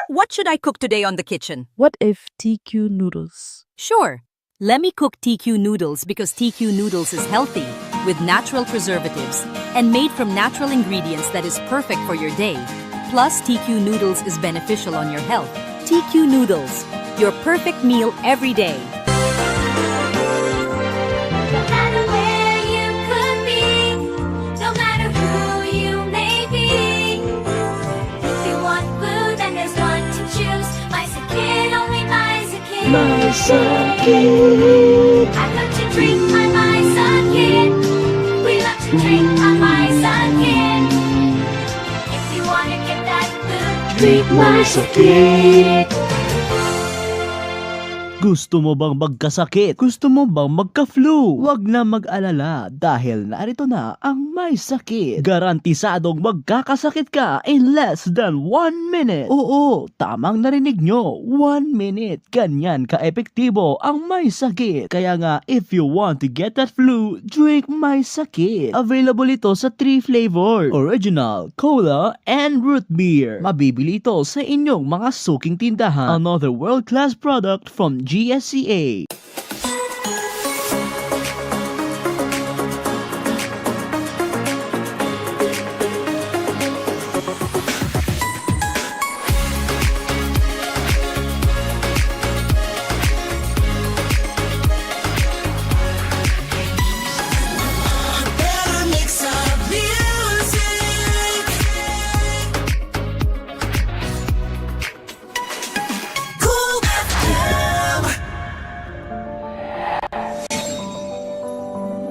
What should I cook today on the kitchen? What if TQ noodles? Sure. Let me cook TQ noodles because TQ noodles is healthy, with natural preservatives, and made from natural ingredients that is perfect for your day. Plus, TQ noodles is beneficial on your health. TQ noodles, your perfect meal every day. No matter where you could be, no matter who you may be, if you want food, then there's one to choose. Mysakin, only Mysakin. Mysakin. I love to drink my Mysakin. We love to drink my Mysakin. If you wanna get that food, drink Mysakin. Gusto mo bang magkasakit? Gusto mo bang magka-flu? Huwag na mag-alala dahil narito na ang May Sakit. Garantisadong magkakasakit ka in less than 1 minute. Oo, tamang narinig nyo, 1 minute. Ganyan ka-epektibo ang May Sakit. Kaya nga, if you want to get that flu, drink May Sakit. Available ito sa 3 flavor: original, cola, and root beer. Mabibili ito sa inyong mga suking tindahan. Another world-class product from GSCA.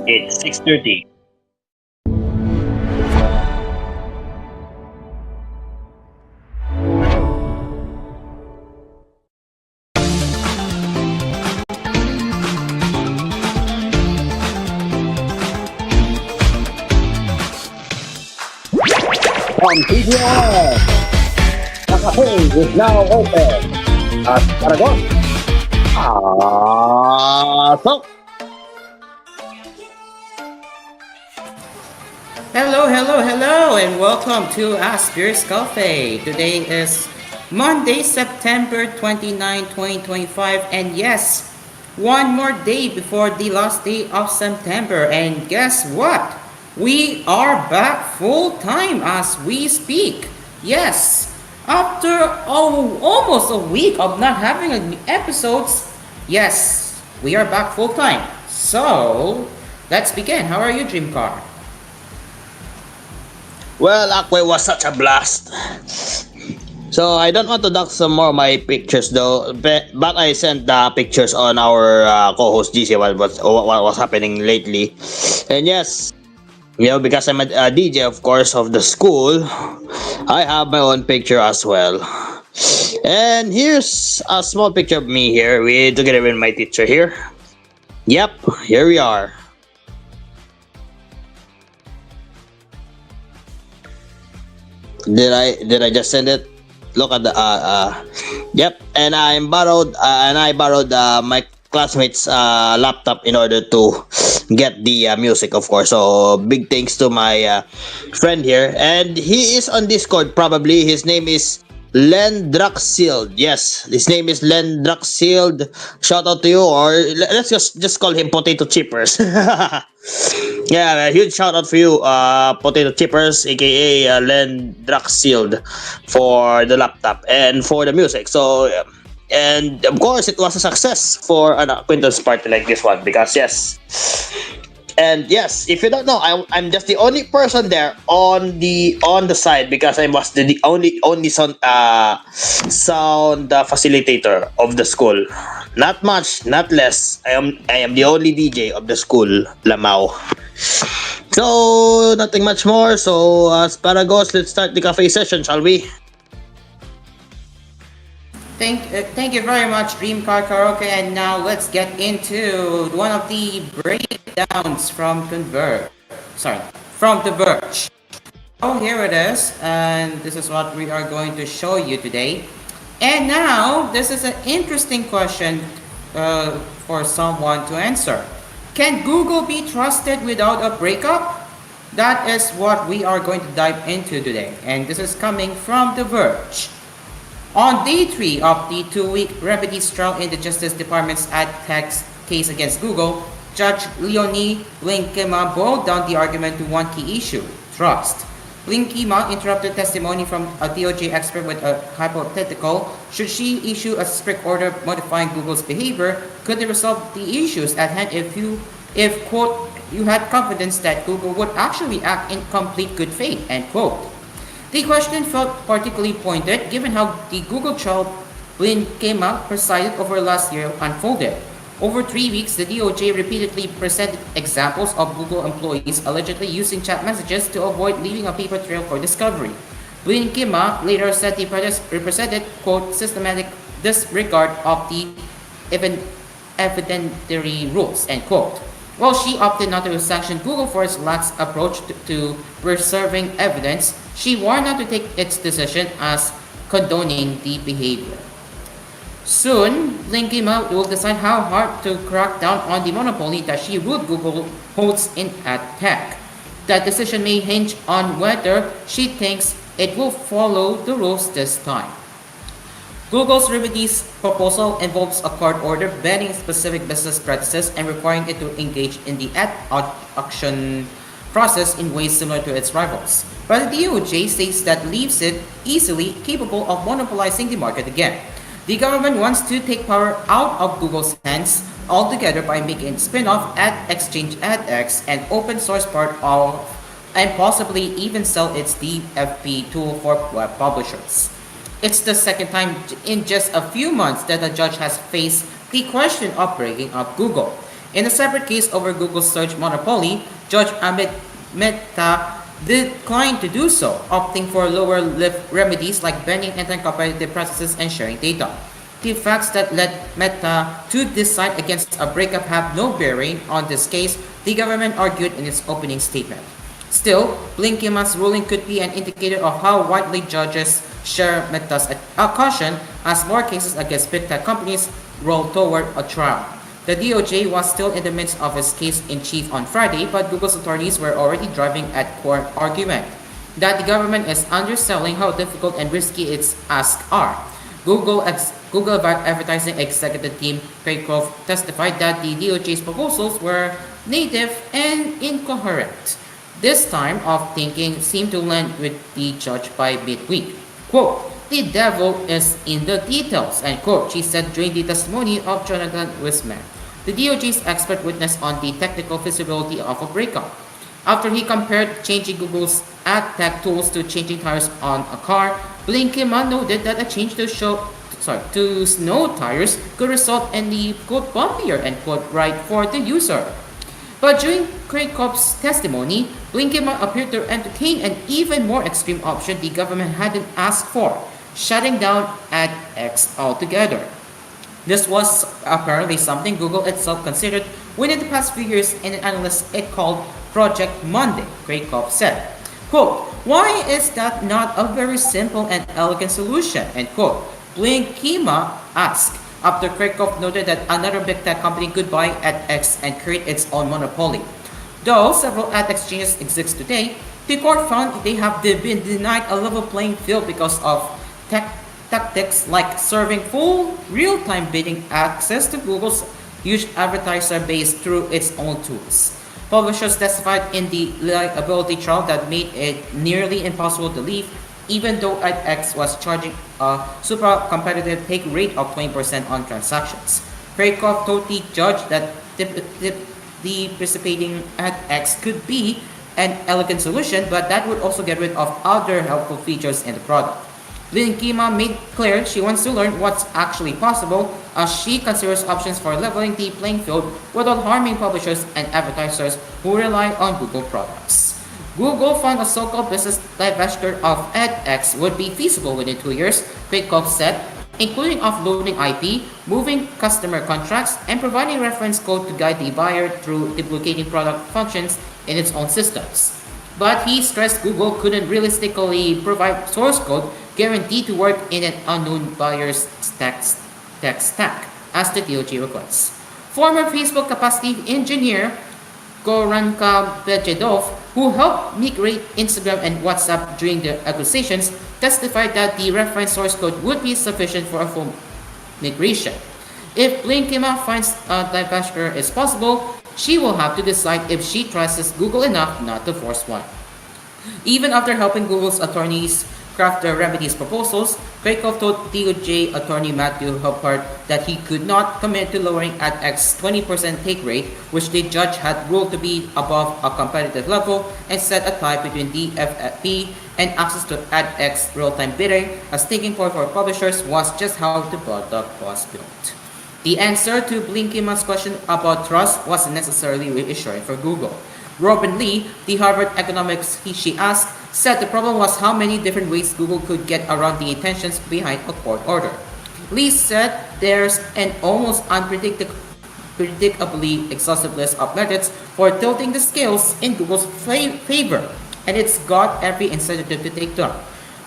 It's 6:30. From PGR, the cafe is now open at Paragon. So, Hello, and welcome to Asphere's Cafe. Today is Monday, September 29, 2025, and yes, one more day before the last day of September. And guess what? We are back full time as we speak. Yes, after almost a week of not having episodes, yes, we are back full time. So, let's begin. How are you, Dreamcar? Well, Akwe was such a blast. So I don't want to dock some more of my pictures though, but I sent the pictures on our co-host GC what was happening lately. And yes, because I'm a DJ, of course, of the school, I have my own picture as well. And here's a small picture of me here together with my teacher here. Yep, here we are. Did I just send it? Look at the yep. And I borrowed my classmate's laptop in order to get the music, of course. So big thanks to my friend here, and he is on Discord. Probably his name is Len Draxild. Yes, his name is Len Draxild. Shout out to you, or let's just call him Potato Chippers. Yeah, a huge shout out for you, Potato Chippers, aka Len Draxild, for the laptop and for the music. So, and of course, it was a success for an acquaintance party like this one because yes. And yes, if you don't know, I'm just the only person there on the side because I was the only sound facilitator of the school. Not much, not less. I am the only DJ of the school, Lamau. So nothing much more. So as Paragos, let's start the cafe session, shall we? Thank you very much, Dreamcar Karaoke. And now let's get into one of the breakdowns from The Verge. Oh, here it is, and this is what we are going to show you today. And now, this is an interesting question for someone to answer. Can Google be trusted without a breakup? That is what we are going to dive into today. And this is coming from The Verge. On day 3 of the 2-week remedies trial in the Justice Department's ad tech case against Google, Judge Leonie Blinkema boiled down the argument to one key issue: trust. Blinkema interrupted testimony from a DOJ expert with a hypothetical. Should she issue a strict order modifying Google's behavior, could it resolve the issues at hand if quote, you had confidence that Google would actually act in complete good faith, end quote. The question felt particularly pointed given how the Google trial Blinkema presided over last year unfolded. Over 3 weeks, the DOJ repeatedly presented examples of Google employees allegedly using chat messages to avoid leaving a paper trail for discovery. Blinkema later said the represented, quote, systematic disregard of the evidentiary rules, end quote. While she opted not to sanction Google for its lax approach to preserving evidence, she warned not to take its decision as condoning the behavior. Soon, Blinkema will decide how hard to crack down on the monopoly that she ruled Google holds in ad tech. That decision may hinge on whether she thinks it will follow the rules this time. Google's remedies proposal involves a court order banning specific business practices and requiring it to engage in the ad auction process in ways similar to its rivals. But the DOJ states that leaves it easily capable of monopolizing the market again. The government wants to take power out of Google's hands altogether by making a spin-off ad exchange AdX an open source part of, and possibly even sell its DFP tool for web publishers. It's the second time in just a few months that a judge has faced the question of breaking up Google. In a separate case over Google's search monopoly, Judge Amit Mehta declined to do so, opting for lower lift remedies like banning anti-competitive practices and sharing data. The facts that led Mehta to decide against a breakup have no bearing on this case, the government argued in its opening statement. Still, Blinkema's ruling could be an indicator of how widely judges share Mehta's caution as more cases against big tech companies roll toward a trial. The DOJ was still in the midst of its case-in-chief on Friday, but Google's attorneys were already driving at court argument that the government is underselling how difficult and risky its asks are. Google advertising executive team Craig Croft testified that the DOJ's proposals were native and incoherent. This time of thinking seemed to land with the judge by midweek. Quote, "The devil is in the details," end quote, she said during the testimony of Jonathan Wisman, the DOJ's expert witness on the technical feasibility of a breakup. After he compared changing Google's ad tech tools to changing tires on a car, Blinkema noted that a change to snow tires could result in the quote bumpier end quote ride for the user. But during Craig Cobb's testimony, Blinkema appeared to entertain an even more extreme option the government hadn't asked for: shutting down AdX altogether. This was apparently something Google itself considered within the past few years in an analysis it called Project Monday, Craig Cobb said. Quote, "Why is that not a very simple and elegant solution?" End quote. Blinkema asked, after Craig Cobb noted that another big tech company could buy AdX and create its own monopoly. Though several ad exchanges exist today, the court found they have been denied a level playing field because of tactics like serving full real-time bidding access to Google's huge advertiser base through its own tools. Publishers testified in the liability trial that made it nearly impossible to leave, even though AdX was charging a super competitive take rate of 20% on transactions. Krakow told the judge that the participating AdX could be an elegant solution, but that would also get rid of other helpful features in the product. Blinkema made clear she wants to learn what's actually possible as she considers options for leveling the playing field without harming publishers and advertisers who rely on Google products. Google found a so-called business divestiture of AdX would be feasible within 2 years, Krakow said, including offloading IP, moving customer contracts, and providing reference code to guide the buyer through duplicating product functions in its own systems. But he stressed Google couldn't realistically provide source code guaranteed to work in an unknown buyer's tech stack, as the DOJ requests. Former Facebook capacity engineer Goranka Bejedov, who helped migrate Instagram and WhatsApp during the acquisitions, testified that the reference source code would be sufficient for a full migration. If Blinkima finds a divestiture is possible, she will have to decide if she trusts Google enough not to force one. Even after helping Google's attorneys craft their remedies proposals, Krakow told DOJ attorney Matthew Hubbard that he could not commit to lowering AdX 20% take rate, which the judge had ruled to be above a competitive level, and set a tie between DFP and access to AdX real-time bidding, a sticking point for publishers was just how the product was built. The answer to Blinkima's question about trust wasn't necessarily reassuring for Google. Robin Lee, the Harvard economics she asked, said the problem was how many different ways Google could get around the intentions behind a court order. Lee said there's an almost unpredictably exhaustive list of methods for tilting the scales in Google's favor, and it's got every incentive to take them.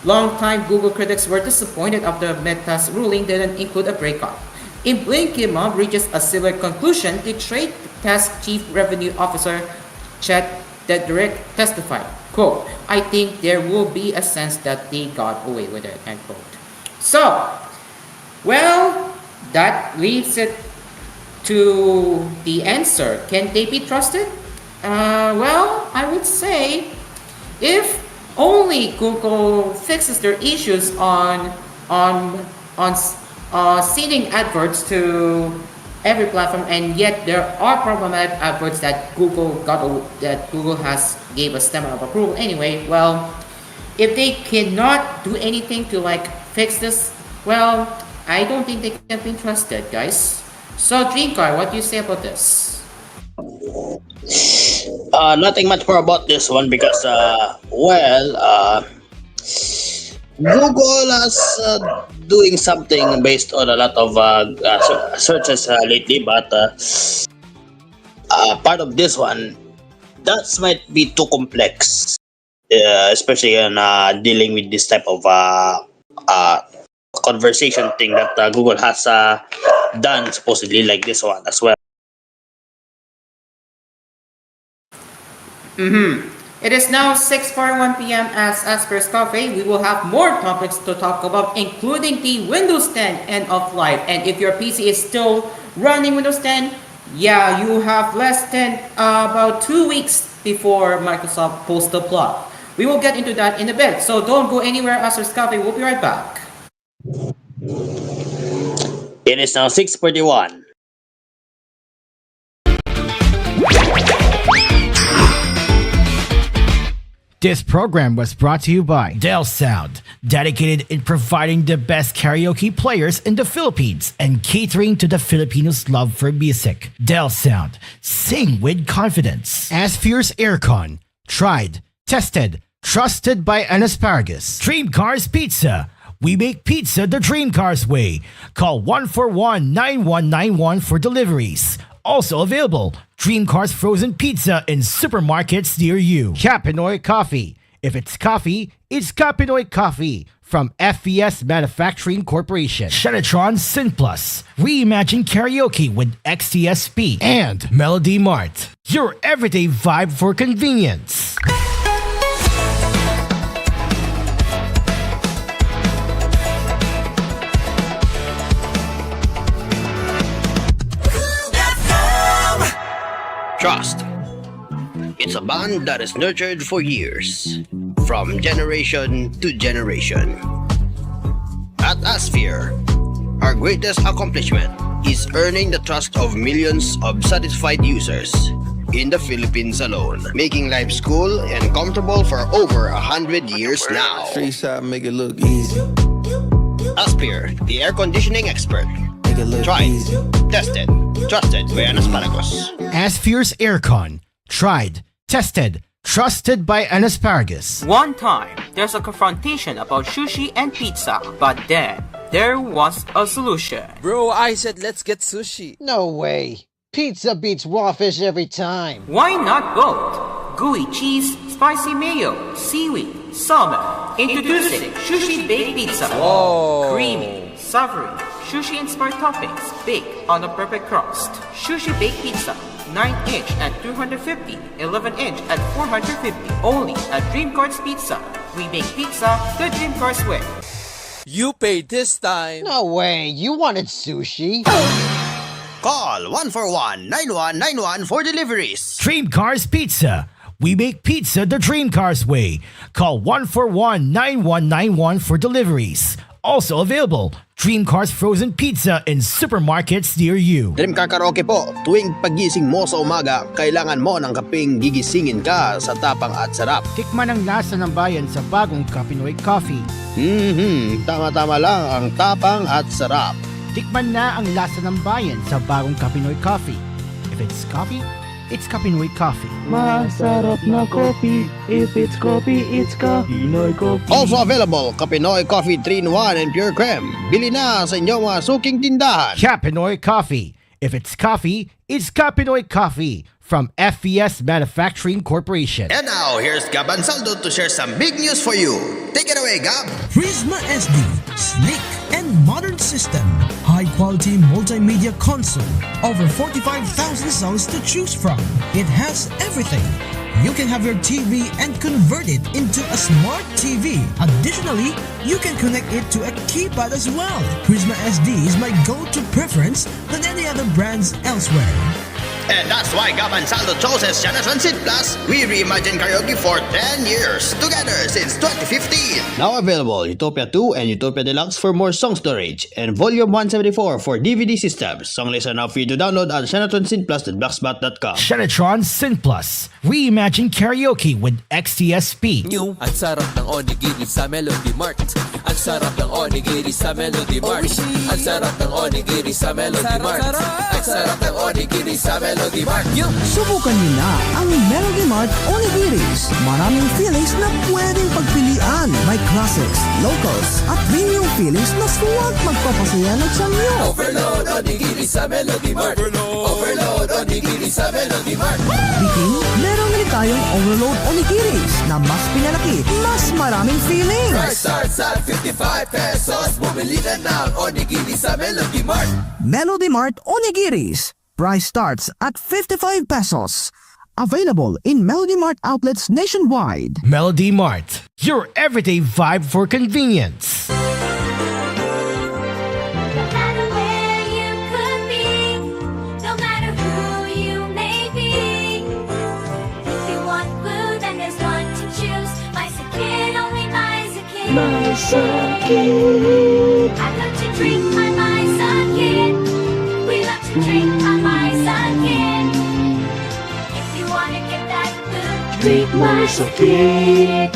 Longtime Google critics were disappointed after Meta's ruling didn't include a breakup. In Blinkima reaches a similar conclusion, the Trade Task Chief Revenue Officer Chet Dedrick testified, quote, I think there will be a sense that they got away with it, end quote. So, well, that leaves it to the answer. Can they be trusted? Well, I would say if only Google fixes their issues on sending adverts to every platform, and yet there are problematic adverts that Google has gave a stamp of approval anyway. Well, if they cannot do anything to fix this, well, I don't think they can be trusted, guys. So Dreamcar, what do you say about this? Nothing much more about this one because, Google is doing something based on a lot of searches lately, but part of this one, that might be too complex, especially in dealing with this type of conversation thing that Google has done supposedly like this one as well. It is now 6:41 p.m. as Asphere's Cafe. We will have more topics to talk about, including the Windows 10 end of life. And if your PC is still running Windows 10, yeah, you have less than about 2 weeks before Microsoft pulls the plug. We will get into that in a bit, so don't go anywhere. Asphere's Cafe, we'll be right back. It is now 6:41. This program was brought to you by Dell Sound, dedicated in providing the best karaoke players in the Philippines and catering to the Filipinos' love for music. Dell Sound, sing with confidence. Asphere's Aircon, tried, tested, trusted by an asparagus. Dream Cars Pizza, we make pizza the Dream Cars way. Call 141-9191 for deliveries. Also available, Dream Cars Frozen Pizza in supermarkets near you. Capinoy Coffee. If it's coffee, it's Capinoy Coffee from FES Manufacturing Corporation. Shenatron Synplus. Reimagine karaoke with XTSP. And Melody Mart. Your everyday vibe for convenience. Trust. It's a bond that is nurtured for years, from generation to generation. At Asphere, our greatest accomplishment is earning the trust of millions of satisfied users in the Philippines alone, making life cool and comfortable for over 100 years now. Street side make it look easy. Asphere, the air conditioning expert. Make it look Tried, easy. tested, trusted by an asparagus. Asphere's Aircon, tried, tested, trusted by an asparagus. One time, there's a confrontation about sushi and pizza, but then there was a solution. Bro, I said let's get sushi. No way. Pizza beats raw fish every time. Why not both? Gooey cheese, spicy mayo, seaweed, salmon. Introducing Sushi Baked Pizza. Whoa. Creamy, savory, sushi-inspired toppings baked on a perfect crust. Sushi Baked Pizza. 9-inch at 250, 11-inch at 450. Only at Dream Cards Pizza. We bake pizza the dream course way. You paid this time. No way, you wanted sushi? Call 141-9191 for deliveries. Dream Cars Pizza. We make pizza the Dream Cars way. Call 141-9191 for deliveries. Also available, Dream Cars Frozen Pizza in supermarkets near you. Dream Car Karaoke po, tuwing pagising mo sa umaga, kailangan mo ng kapeng gigisingin ka sa tapang at sarap. Tikman ang lasa ng bayan sa bagong Kapinoy Coffee. Tama-tama lang ang tapang at sarap. Tikman na ang lasa ng bayan sa bagong Kapinoy Coffee. If it's coffee, it's Kapinoy Coffee. Masarap na coffee. If it's coffee, it's Kapinoy coffee. Also available, Kapinoy Coffee 3-in-1 and Pure Creme. Bili na sa inyong mga suking tindahan. Kapinoy Coffee. If it's coffee, it's Kapinoy Coffee from FES Manufacturing Corporation. And now, here's Gab Ansaldo to share some big news for you. Take it away, Gab. Prisma SD, sleek and modern system. High-quality multimedia console. Over 45,000 songs to choose from. It has everything. You can have your TV and convert it into a smart TV. Additionally, you can connect it to a keypad as well. Prisma SD is my go-to preference than any other brands elsewhere. And that's why Gab Ansaldo chooses Channel Transit Plus. We reimagine karaoke for 10 years, together since 2015. Now available, Utopia 2 and Utopia Deluxe for more song storage, and Volume 174 for DVD systems. Song lists are now free to download at channeltransitplus.blogspot.com. Shenatron Synth Plus. Reimagine karaoke with XTSP. New. Ang sarap ng onigiri sa Melody Mart. Ang sarap ng onigiri sa Melody Mart. Ang sarap ng onigiri sa Melody Mart. Ang sarap ng onigiri sa Melody Mart. Subukan niyo na ang Melody Mart Onigiris. Maraming feelings na pwedeng pagpilian. May classics, locals, at premium feelings na suwag magpapasaya ng samyo. Overload onigiri sa Melody Mart. Overload onigiri sa Melody Mart. Biking, meron rin tayong Overload Onigiris na mas pinalaki, mas maraming feelings. Price starts at 55 pesos. Bumili na ng onigiri sa Melody Mart. Melody Mart Onigiris. Price starts at 55 pesos. Available in Melody Mart outlets nationwide. Melody Mart. Your everyday vibe for convenience. No matter where you could be, no matter who you may be. If you want food, then there's one to choose. My Sakin, only my Sakin. My Sakin. I love to drink my Sakin. We love to drink my Sakin. If you wanna get that food, Drink my Sakin.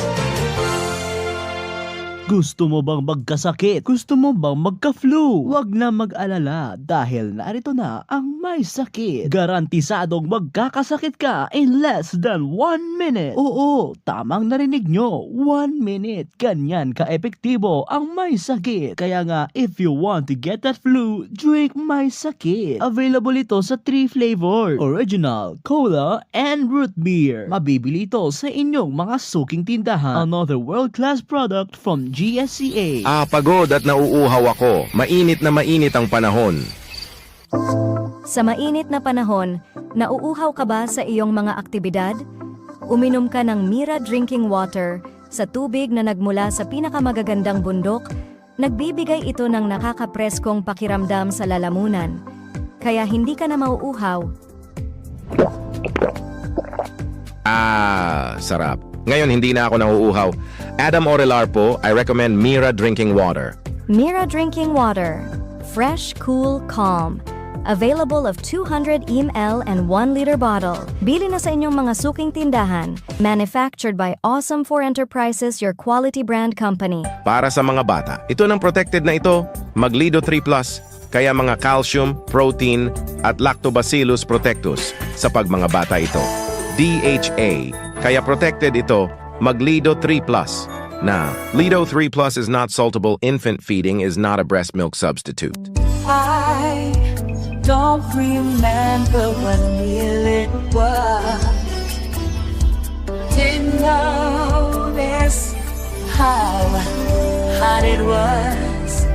Gusto mo bang magkasakit? Gusto mo bang magka-flu? Huwag na mag-alala dahil narito na ang may sakit. Garantisadong magkakasakit ka in less than 1 minute. Oo, tamang narinig nyo, 1 minute. Ganyan ka-epektibo ang may sakit. Kaya nga, if you want to get that flu, drink my sakit. Available ito sa 3 flavor: original, cola, and root beer. Mabibili ito sa inyong mga suking tindahan. Another world-class product from GSCA. Pagod at nauuhaw ako. Mainit na mainit ang panahon. Sa mainit na panahon, nauuhaw ka ba sa iyong mga aktibidad? Uminom ka ng Mira Drinking Water sa tubig na nagmula sa pinakamagagandang bundok. Nagbibigay ito ng nakakapreskong pakiramdam sa lalamunan. Kaya hindi ka na mauuhaw. Sarap. Ngayon hindi na ako nauuhaw. Adam Orelar po, I recommend Mira Drinking Water. Mira Drinking Water. Fresh, cool, calm. Available of 200 ml and 1 liter bottle. Bili na sa inyong mga suking tindahan. Manufactured by Awesome 4 Enterprises, your quality brand company. Para sa mga bata, ito ng protected na ito, Maglido 3+, kaya mga calcium, protein, at lactobacillus protectus sa pagmanga bata ito. DHA, kaya protected ito, Maglido 3+. Now, Lido 3 Plus is not saltable. Infant feeding is not a breast milk substitute. I don't remember when we was. Didn't notice how hot it was.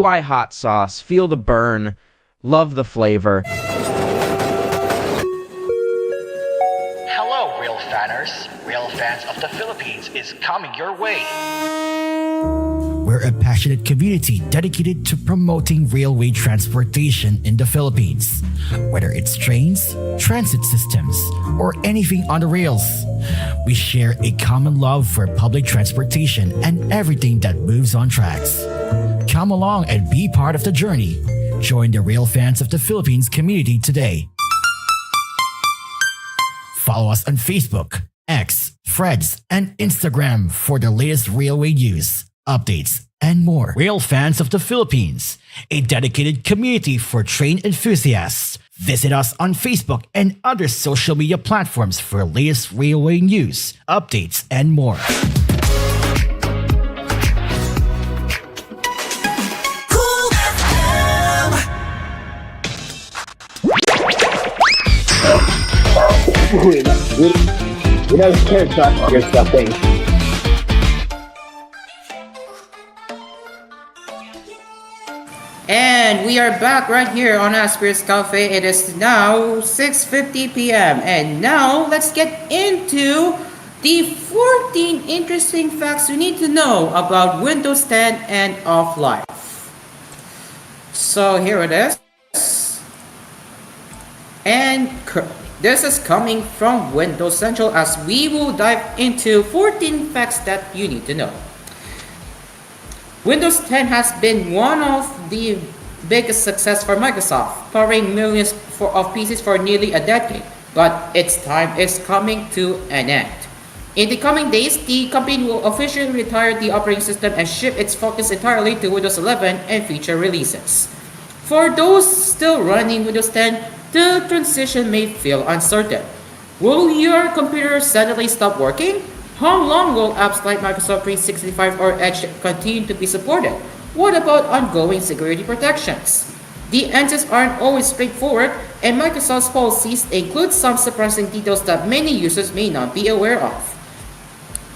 UI hot sauce, feel the burn, love the flavor. Hello, real fanners. Real fans of the Philippines is coming your way. We're a passionate community dedicated to promoting railway transportation in the Philippines. Whether it's trains, transit systems, or anything on the rails, we share a common love for public transportation and everything that moves on tracks. Come along and be part of the journey. Join the Rail Fans of the Philippines community today. Follow us on Facebook, X, Threads, and Instagram for the latest railway news, updates, and more. Rail Fans of the Philippines, a dedicated community for train enthusiasts. Visit us on Facebook and other social media platforms for latest railway news, updates, and more. We never cared about your stuffing. And we are back right here on Asphere's Cafe. It is now 6:50 p.m. And now let's get into the 14 interesting facts you need to know about Windows 10 end of life. So here it is. And this is coming from Windows Central as we will dive into 14 facts that you need to know. Windows 10 has been one of the biggest success for Microsoft, powering millions of PCs for nearly a decade. But its time is coming to an end. In the coming days, the company will officially retire the operating system and shift its focus entirely to Windows 11 and future releases. For those still running Windows 10, the transition may feel uncertain. Will your computer suddenly stop working? How long will apps like Microsoft 365 or Edge continue to be supported? What about ongoing security protections? The answers aren't always straightforward, and Microsoft's policies include some surprising details that many users may not be aware of.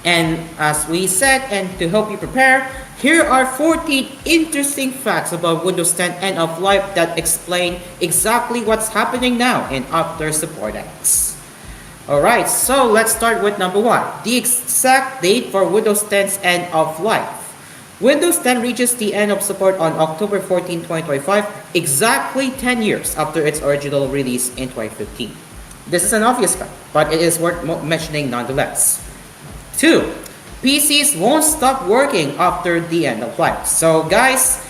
And as we said, and to help you prepare, here are 14 interesting facts about Windows 10 end of life that explain exactly what's happening now and after support ends. Alright, so let's start with number 1, the exact date for Windows 10's end of life. Windows 10 reaches the end of support on October 14, 2025, exactly 10 years after its original release in 2015. This is an obvious fact, but it is worth mentioning nonetheless. 2. PCs won't stop working after the end of life. So guys,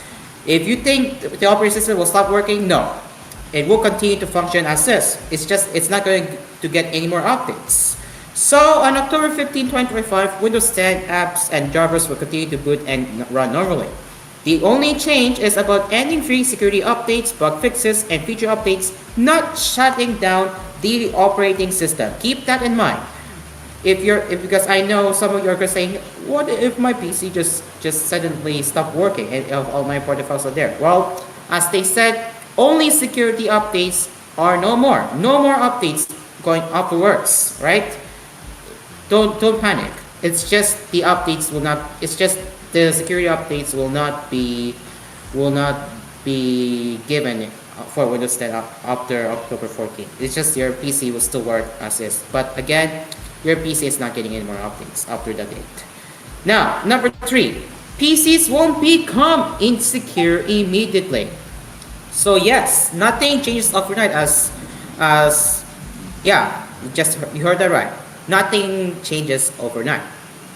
if you think the operating system will stop working, no. It will continue to function as is. It's not going to get any more updates. So on October 15, 2025, Windows 10 apps and drivers will continue to boot and run normally. The only change is about ending free security updates, bug fixes, and feature updates, not shutting down the operating system. Keep that in mind. Because I know some of you are saying, what if my PC just suddenly stopped working and all my important files are there? Well, as they said, only security updates are no more. No more updates going afterwards, right? Don't panic. It's just the updates will not. It's just the security updates will not be given for Windows 10 after October 14. It's just your PC will still work as is. But again, your PC is not getting any more updates after the date. Now, number 3, PCs won't become insecure immediately. So yes, nothing changes overnight you heard that right. Nothing changes overnight.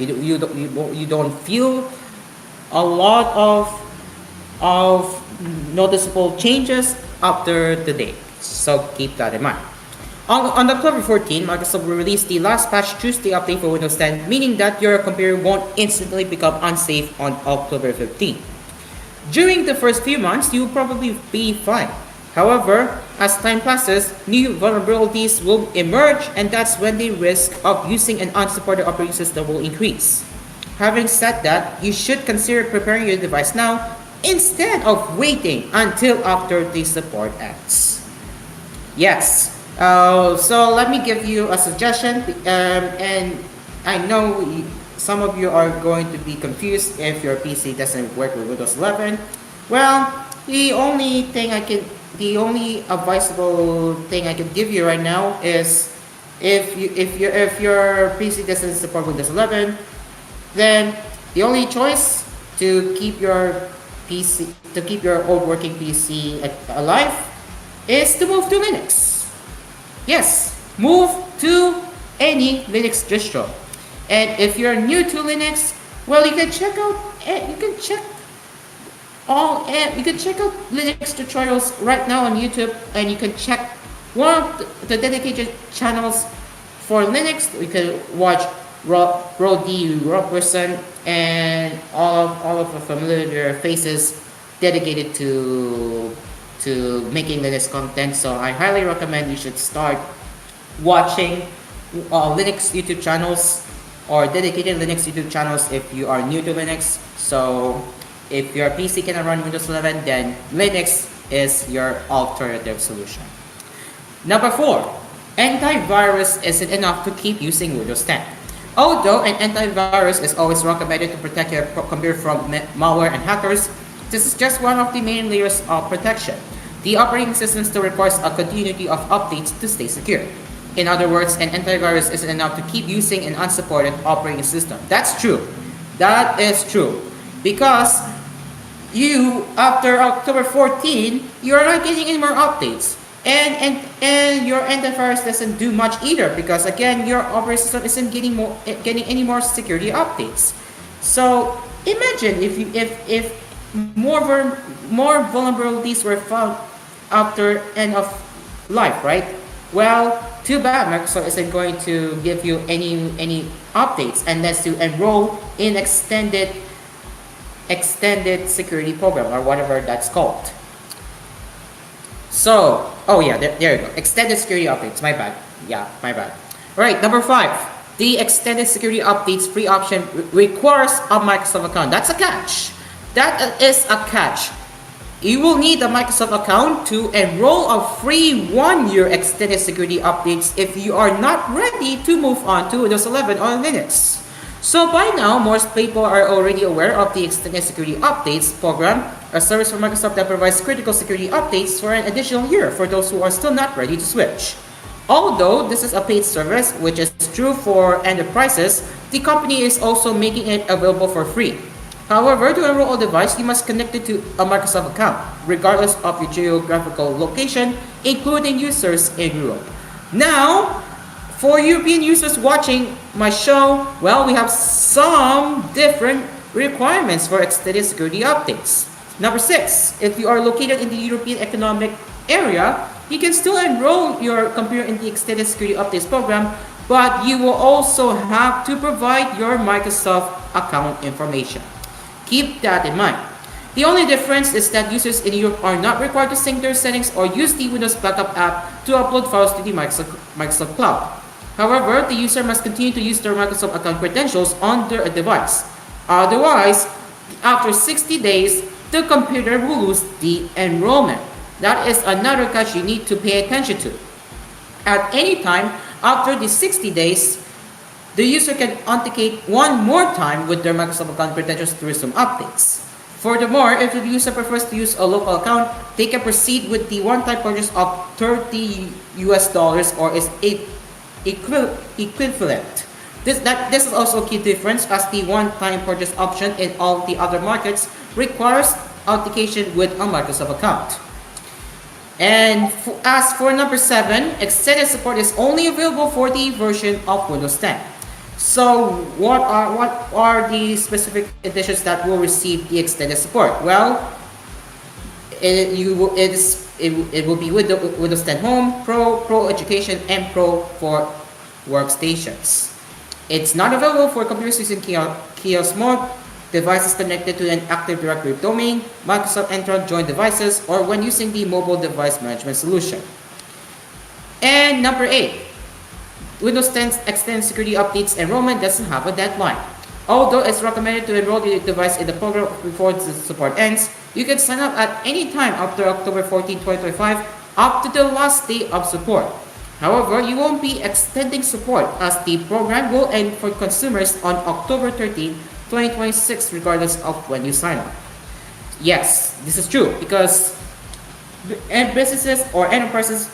You don't feel a lot of noticeable changes after the date. So keep that in mind. On October 14, Microsoft will release the last patch Tuesday update for Windows 10, meaning that your computer won't instantly become unsafe on October 15. During the first few months, you'll probably be fine. However, as time passes, new vulnerabilities will emerge, and that's when the risk of using an unsupported operating system will increase. Having said that, you should consider preparing your device now instead of waiting until after the support ends. Yes. So let me give you a suggestion, and I know some of you are going to be confused if your PC doesn't work with Windows 11. Well, the only advisable thing I can give you right now is if your PC doesn't support Windows 11, then the only choice to keep your old working PC alive is to move to Linux. Yes, move to any Linux distro. And if you're new to Linux, well, you can check out Linux tutorials right now on YouTube, and you can check one of the dedicated channels for Linux. You can watch Rob Person and all of the familiar faces dedicated to making Linux content. So I highly recommend you should start watching Linux YouTube channels or dedicated Linux YouTube channels if you are new to Linux. So if your PC cannot run Windows 11, then Linux is your alternative solution. Number 4, antivirus isn't enough to keep using Windows 10. Although an antivirus is always recommended to protect your computer from malware and hackers, this is just one of the main layers of protection. The operating system still requires a continuity of updates to stay secure. In other words, an antivirus isn't enough to keep using an unsupported operating system. That's true. That is true. Because after October 14, you're not getting any more updates. And your antivirus doesn't do much either, because again, your operating system isn't getting any more security updates. So imagine if more vulnerabilities were found after end of life, right? Well, too bad Microsoft isn't going to give you any updates unless you enroll in extended security program, or whatever that's called. So, oh yeah, there you go. Extended security updates. My bad. Yeah, my bad. Alright, number 5. The extended security updates free option requires a Microsoft account. That's a catch. That is a catch. You will need a Microsoft account to enroll a free 1-year extended security updates if you are not ready to move on to Windows 11 on Linux. So by now, most people are already aware of the Extended Security Updates program, a service from Microsoft that provides critical security updates for an additional year for those who are still not ready to switch. Although this is a paid service, which is true for enterprises, the company is also making it available for free. However, to enroll a device, you must connect it to a Microsoft account, regardless of your geographical location, including users in Europe. Now, for European users watching my show, well, we have some different requirements for extended security updates. Number 6, if you are located in the European Economic Area, you can still enroll your computer in the extended security updates program, but you will also have to provide your Microsoft account information. Keep that in mind. The only difference is that users in Europe are not required to sync their settings or use the Windows Backup app to upload files to the Microsoft Cloud. However, the user must continue to use their Microsoft account credentials on their device. Otherwise, after 60 days, the computer will lose the enrollment. That is another catch you need to pay attention to. At any time after the 60 days, the user can authenticate one more time with their Microsoft account credentials to resume updates. Furthermore, if the user prefers to use a local account, they can proceed with the one-time purchase of $30 or is equivalent. This is also a key difference, as the one-time purchase option in all the other markets requires authentication with a Microsoft account. And as for number 7, extended support is only available for the version of Windows 10. So what are the specific editions that will receive the extended support? Well, it will be with the Windows 10 Home, Pro Education, and Pro for workstations. It's not available for computers using kiosk mode, devices connected to an Active Directory domain, Microsoft Entra joint devices, or when using the mobile device management solution. And number 8, Windows 10's Extended Security Updates enrollment doesn't have a deadline. Although it's recommended to enroll the device in the program before the support ends, you can sign up at any time after October 14, 2025, up to the last day of support. However, you won't be extending support, as the program will end for consumers on October 13, 2026, regardless of when you sign up. Yes, this is true because and businesses or enterprises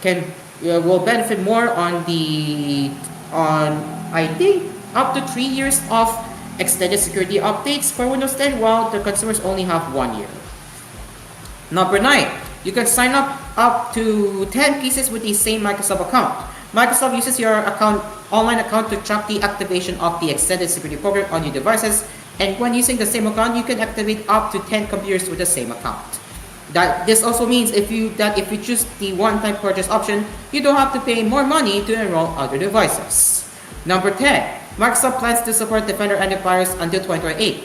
can will benefit more on the on I think up to 3 years of extended security updates for Windows 10, while the consumers only have 1 year. Number 9, you can sign up to 10 pieces with the same Microsoft account. Microsoft uses your online account to track the activation of the extended security program on your devices, and when using the same account, you can activate up to 10 computers with the same account. This also means if you choose the one-time purchase option, you don't have to pay more money to enroll other devices. Number 10, Microsoft plans to support Defender antivirus until 2028.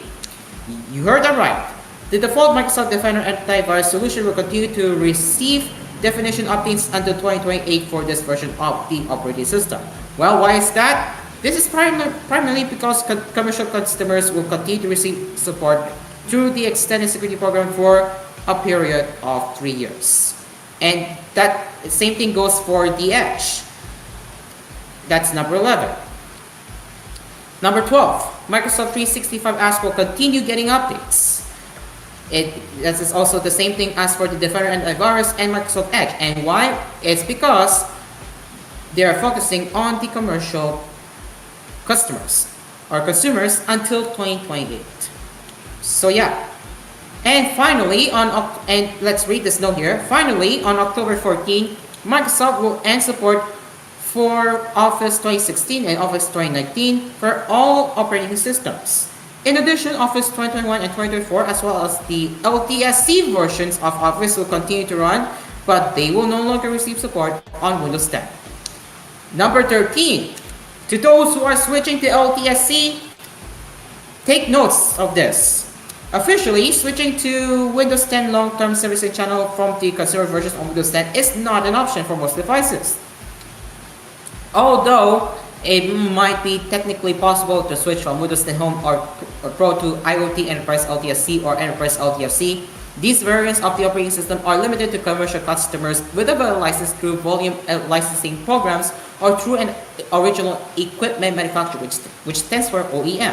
You heard that right. The default Microsoft Defender antivirus solution will continue to receive definition updates until 2028 for this version of the operating system. Well, why is that? This is primarily because commercial customers will continue to receive support through the extended security program for a period of 3 years. And that same thing goes for the Edge. That's number 11. Number 12, Microsoft 365 apps will continue getting updates. This is also the same thing as for the Defender antivirus and Microsoft Edge. And why? It's because they are focusing on the commercial customers or consumers until 2028. So yeah. And finally, and let's read this note here. Finally, on October 14, Microsoft will end support for Office 2016 and Office 2019 for all operating systems. In addition, Office 2021 and 2024, as well as the LTSC versions of Office will continue to run, but they will no longer receive support on Windows 10. Number 13, to those who are switching to LTSC, take notes of this. Officially, switching to Windows 10 long-term servicing channel from the consumer versions of Windows 10 is not an option for most devices. Although it might be technically possible to switch from Windows 10 Home or Pro to IoT Enterprise LTSC or Enterprise LTFC, these variants of the operating system are limited to commercial customers with a valid license through volume licensing programs or through an original equipment manufacturer, which stands for OEM.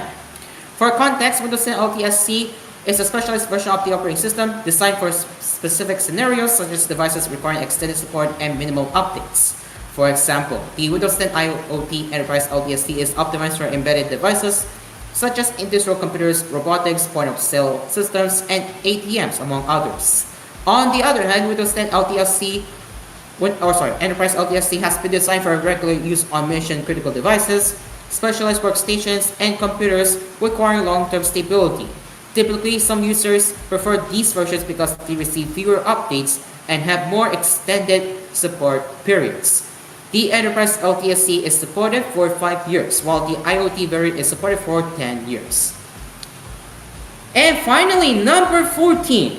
For context, Windows 10 LTSC is a specialized version of the operating system designed for specific scenarios such as devices requiring extended support and minimal updates. For example, the Windows 10 IoT Enterprise LTSC is optimized for embedded devices such as industrial computers, robotics, point-of-sale systems, and ATMs, among others. On the other hand, Windows 10 Enterprise LTSC has been designed for regular use on mission-critical devices, specialized workstations, and computers requiring long-term stability. Typically, some users prefer these versions because they receive fewer updates and have more extended support periods. The Enterprise LTSC is supported for 5 years, while the IoT variant is supported for 10 years. And finally, number 14.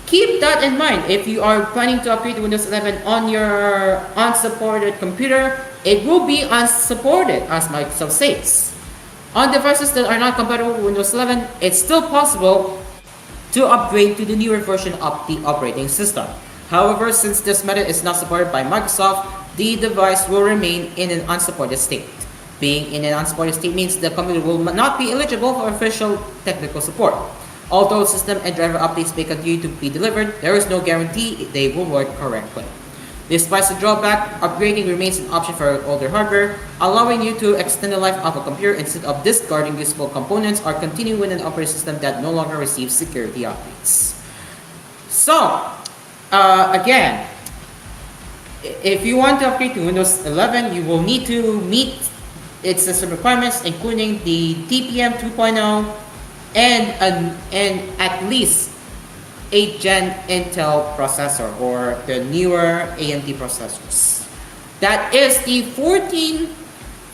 Keep that in mind. If you are planning to upgrade to Windows 11 on your unsupported computer, it will be unsupported, as Microsoft says. On devices that are not compatible with Windows 11, it's still possible to upgrade to the newer version of the operating system. However, since this method is not supported by Microsoft, the device will remain in an unsupported state. Being in an unsupported state means the computer will not be eligible for official technical support. Although system and driver updates may continue to be delivered, there is no guarantee they will work correctly. Despite the drawback, upgrading remains an option for older hardware, allowing you to extend the life of a computer instead of discarding useful components or continue with an operating system that no longer receives security updates. So, again, if you want to upgrade to Windows 11, you will need to meet its system requirements, including the TPM 2.0 and at least 8th Gen Intel processor or the newer AMD processors. That is the 14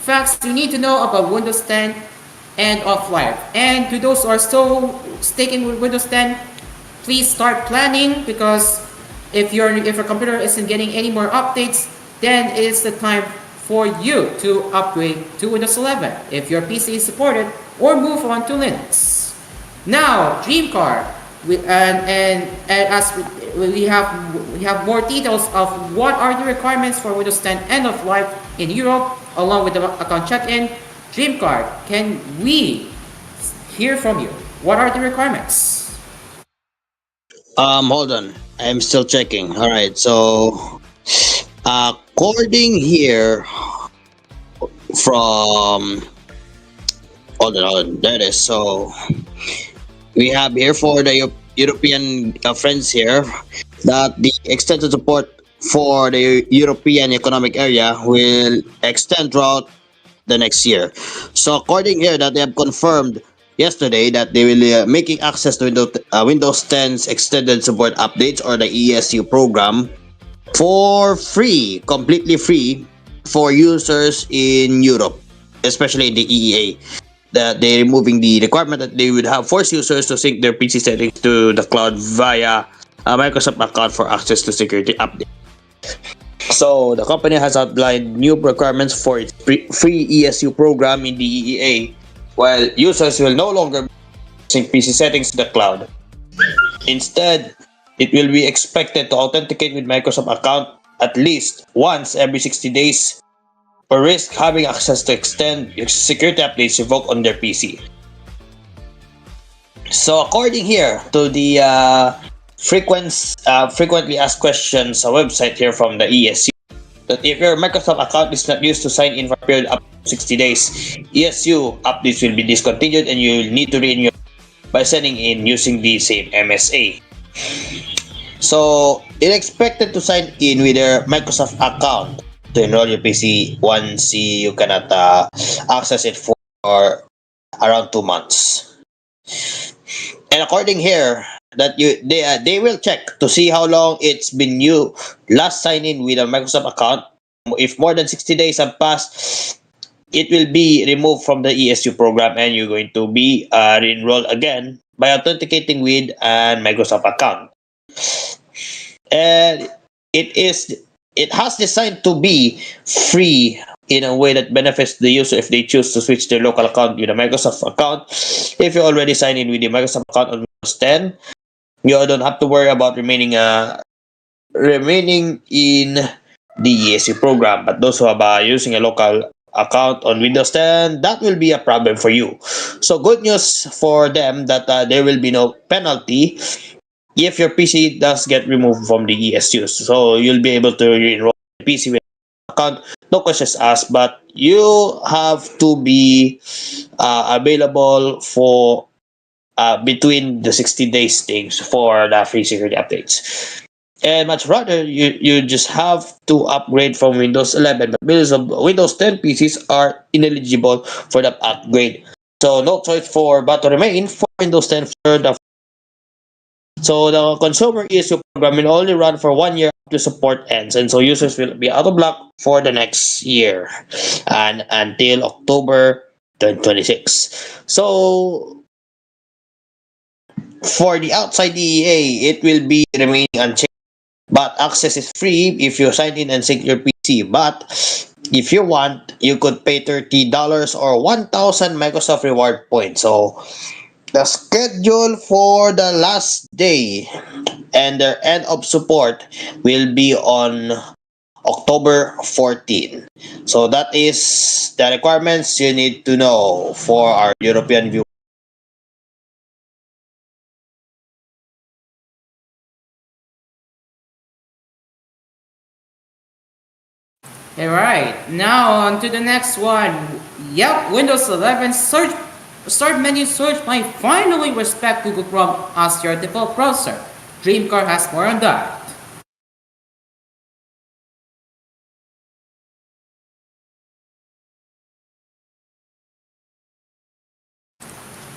facts you need to know about Windows 10 end of life. And to those who are still sticking with Windows 10, please start planning, because if your computer isn't getting any more updates, then it's the time for you to upgrade to Windows 11 if your PC is supported, or move on to Linux. Now, DreamCard, as we have more details of what are the requirements for Windows 10 end of life in Europe, along with the account check-in. DreamCard, can we hear from you? What are the requirements? Hold on. I'm still checking. All right. So, according here from hold on. There it is. So we have here for the European friends here that the extended support for the European Economic Area will extend throughout the next year. So according here that they have confirmed yesterday that they will making access to Windows 10's extended support updates or the ESU program for free, completely free for users in Europe, especially in the EEA. That they're removing the requirement that they would have force users to sync their PC settings to the cloud via a Microsoft account for access to security updates. So the company has outlined new requirements for its free ESU program in the EEA, while users will no longer sync PC settings to the cloud. Instead, it will be expected to authenticate with Microsoft account at least once every 60 days or risk having access to extend security updates revoked on their PC. So according here to the frequently asked questions website here from the ESU, that if your Microsoft account is not used to sign in for a period up to 60 days, ESU updates will be discontinued and you will need to renew by signing in using the same MSA. So it's expected to sign in with your Microsoft account to enroll your PC once you cannot access it for around 2 months. And according here, that they will check to see how long it's been you last signed in with a Microsoft account. If more than 60 days have passed, it will be removed from the ESU program and you're going to be re-enrolled again by authenticating with a Microsoft account. And it has designed to be free in a way that benefits the user if they choose to switch their local account with a Microsoft account. If you already signed in with the Microsoft account on Windows 10, you don't have to worry about remaining in the ESU program. But those who are using a local account on Windows 10, that will be a problem for you. So good news for them that there will be no penalty if your PC does get removed from the ESU. So you'll be able to enroll the PC with account. No questions asked, but you have to be available for between the 60 days things for the free security updates. And much rather, you just have to upgrade from Windows 11. But millions of Windows 10 PCs are ineligible for that upgrade. So no choice but to remain for Windows 10 for the. So the consumer ESU program will only run for 1 year after support ends, and so users will be out of luck for the next year and until October 2026. So for the outside EEA, it will be remaining unchanged, but access is free if you sign in and sync your PC. But if you want, you could pay $30 or 1,000 Microsoft reward points. So the schedule for the last day and their end of support will be on October 14. So that is the requirements you need to know for our European viewers. Alright, now on to the next one. Yep, Windows 11 search start menu search might finally respect Google Chrome as your default browser. Dreamcar has more on that.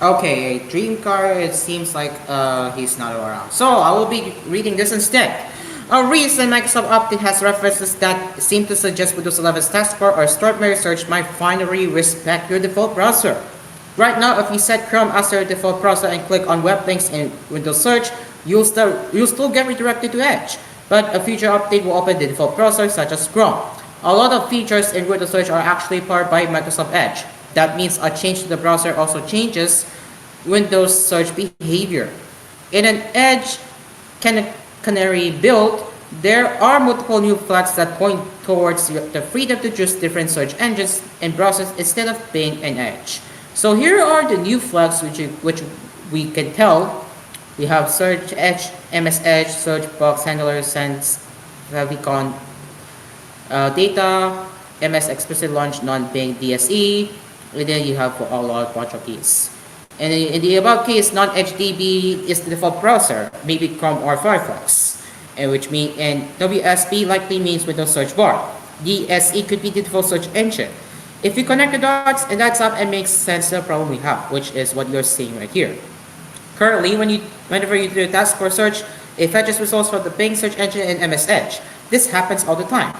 Okay, Dreamcar, it seems like he's not around. So I will be reading this instead. A recent Microsoft update has references that seem to suggest Windows 11's taskbar or stored menu search might finally respect your default browser. Right now, if you set Chrome as your default browser and click on web links in Windows Search, you'll still get redirected to Edge. But a future update will open the default browser such as Chrome. A lot of features in Windows Search are actually powered by Microsoft Edge. That means a change to the browser also changes Windows search behavior. In an Edge Canary build, there are multiple new flags that point towards the freedom to choose different search engines and browsers instead of Bing and Edge. So here are the new flags which we can tell We have Search Edge, MS Edge, Search Box Handler, Sense, Favicon, Data, MS Explicit Launch, Non-Bing DSE, and then you have for all our quattro keys. And in the above case, non-HDB is the default browser, maybe Chrome or Firefox, and WSB likely means Windows Search Bar. DSE could be the default search engine. If you connect the dots and that's up, it makes sense to the problem we have, which is what you're seeing right here. Currently, whenever you do a task for search, it fetches results from the Bing search engine and MS Edge. This happens all the time.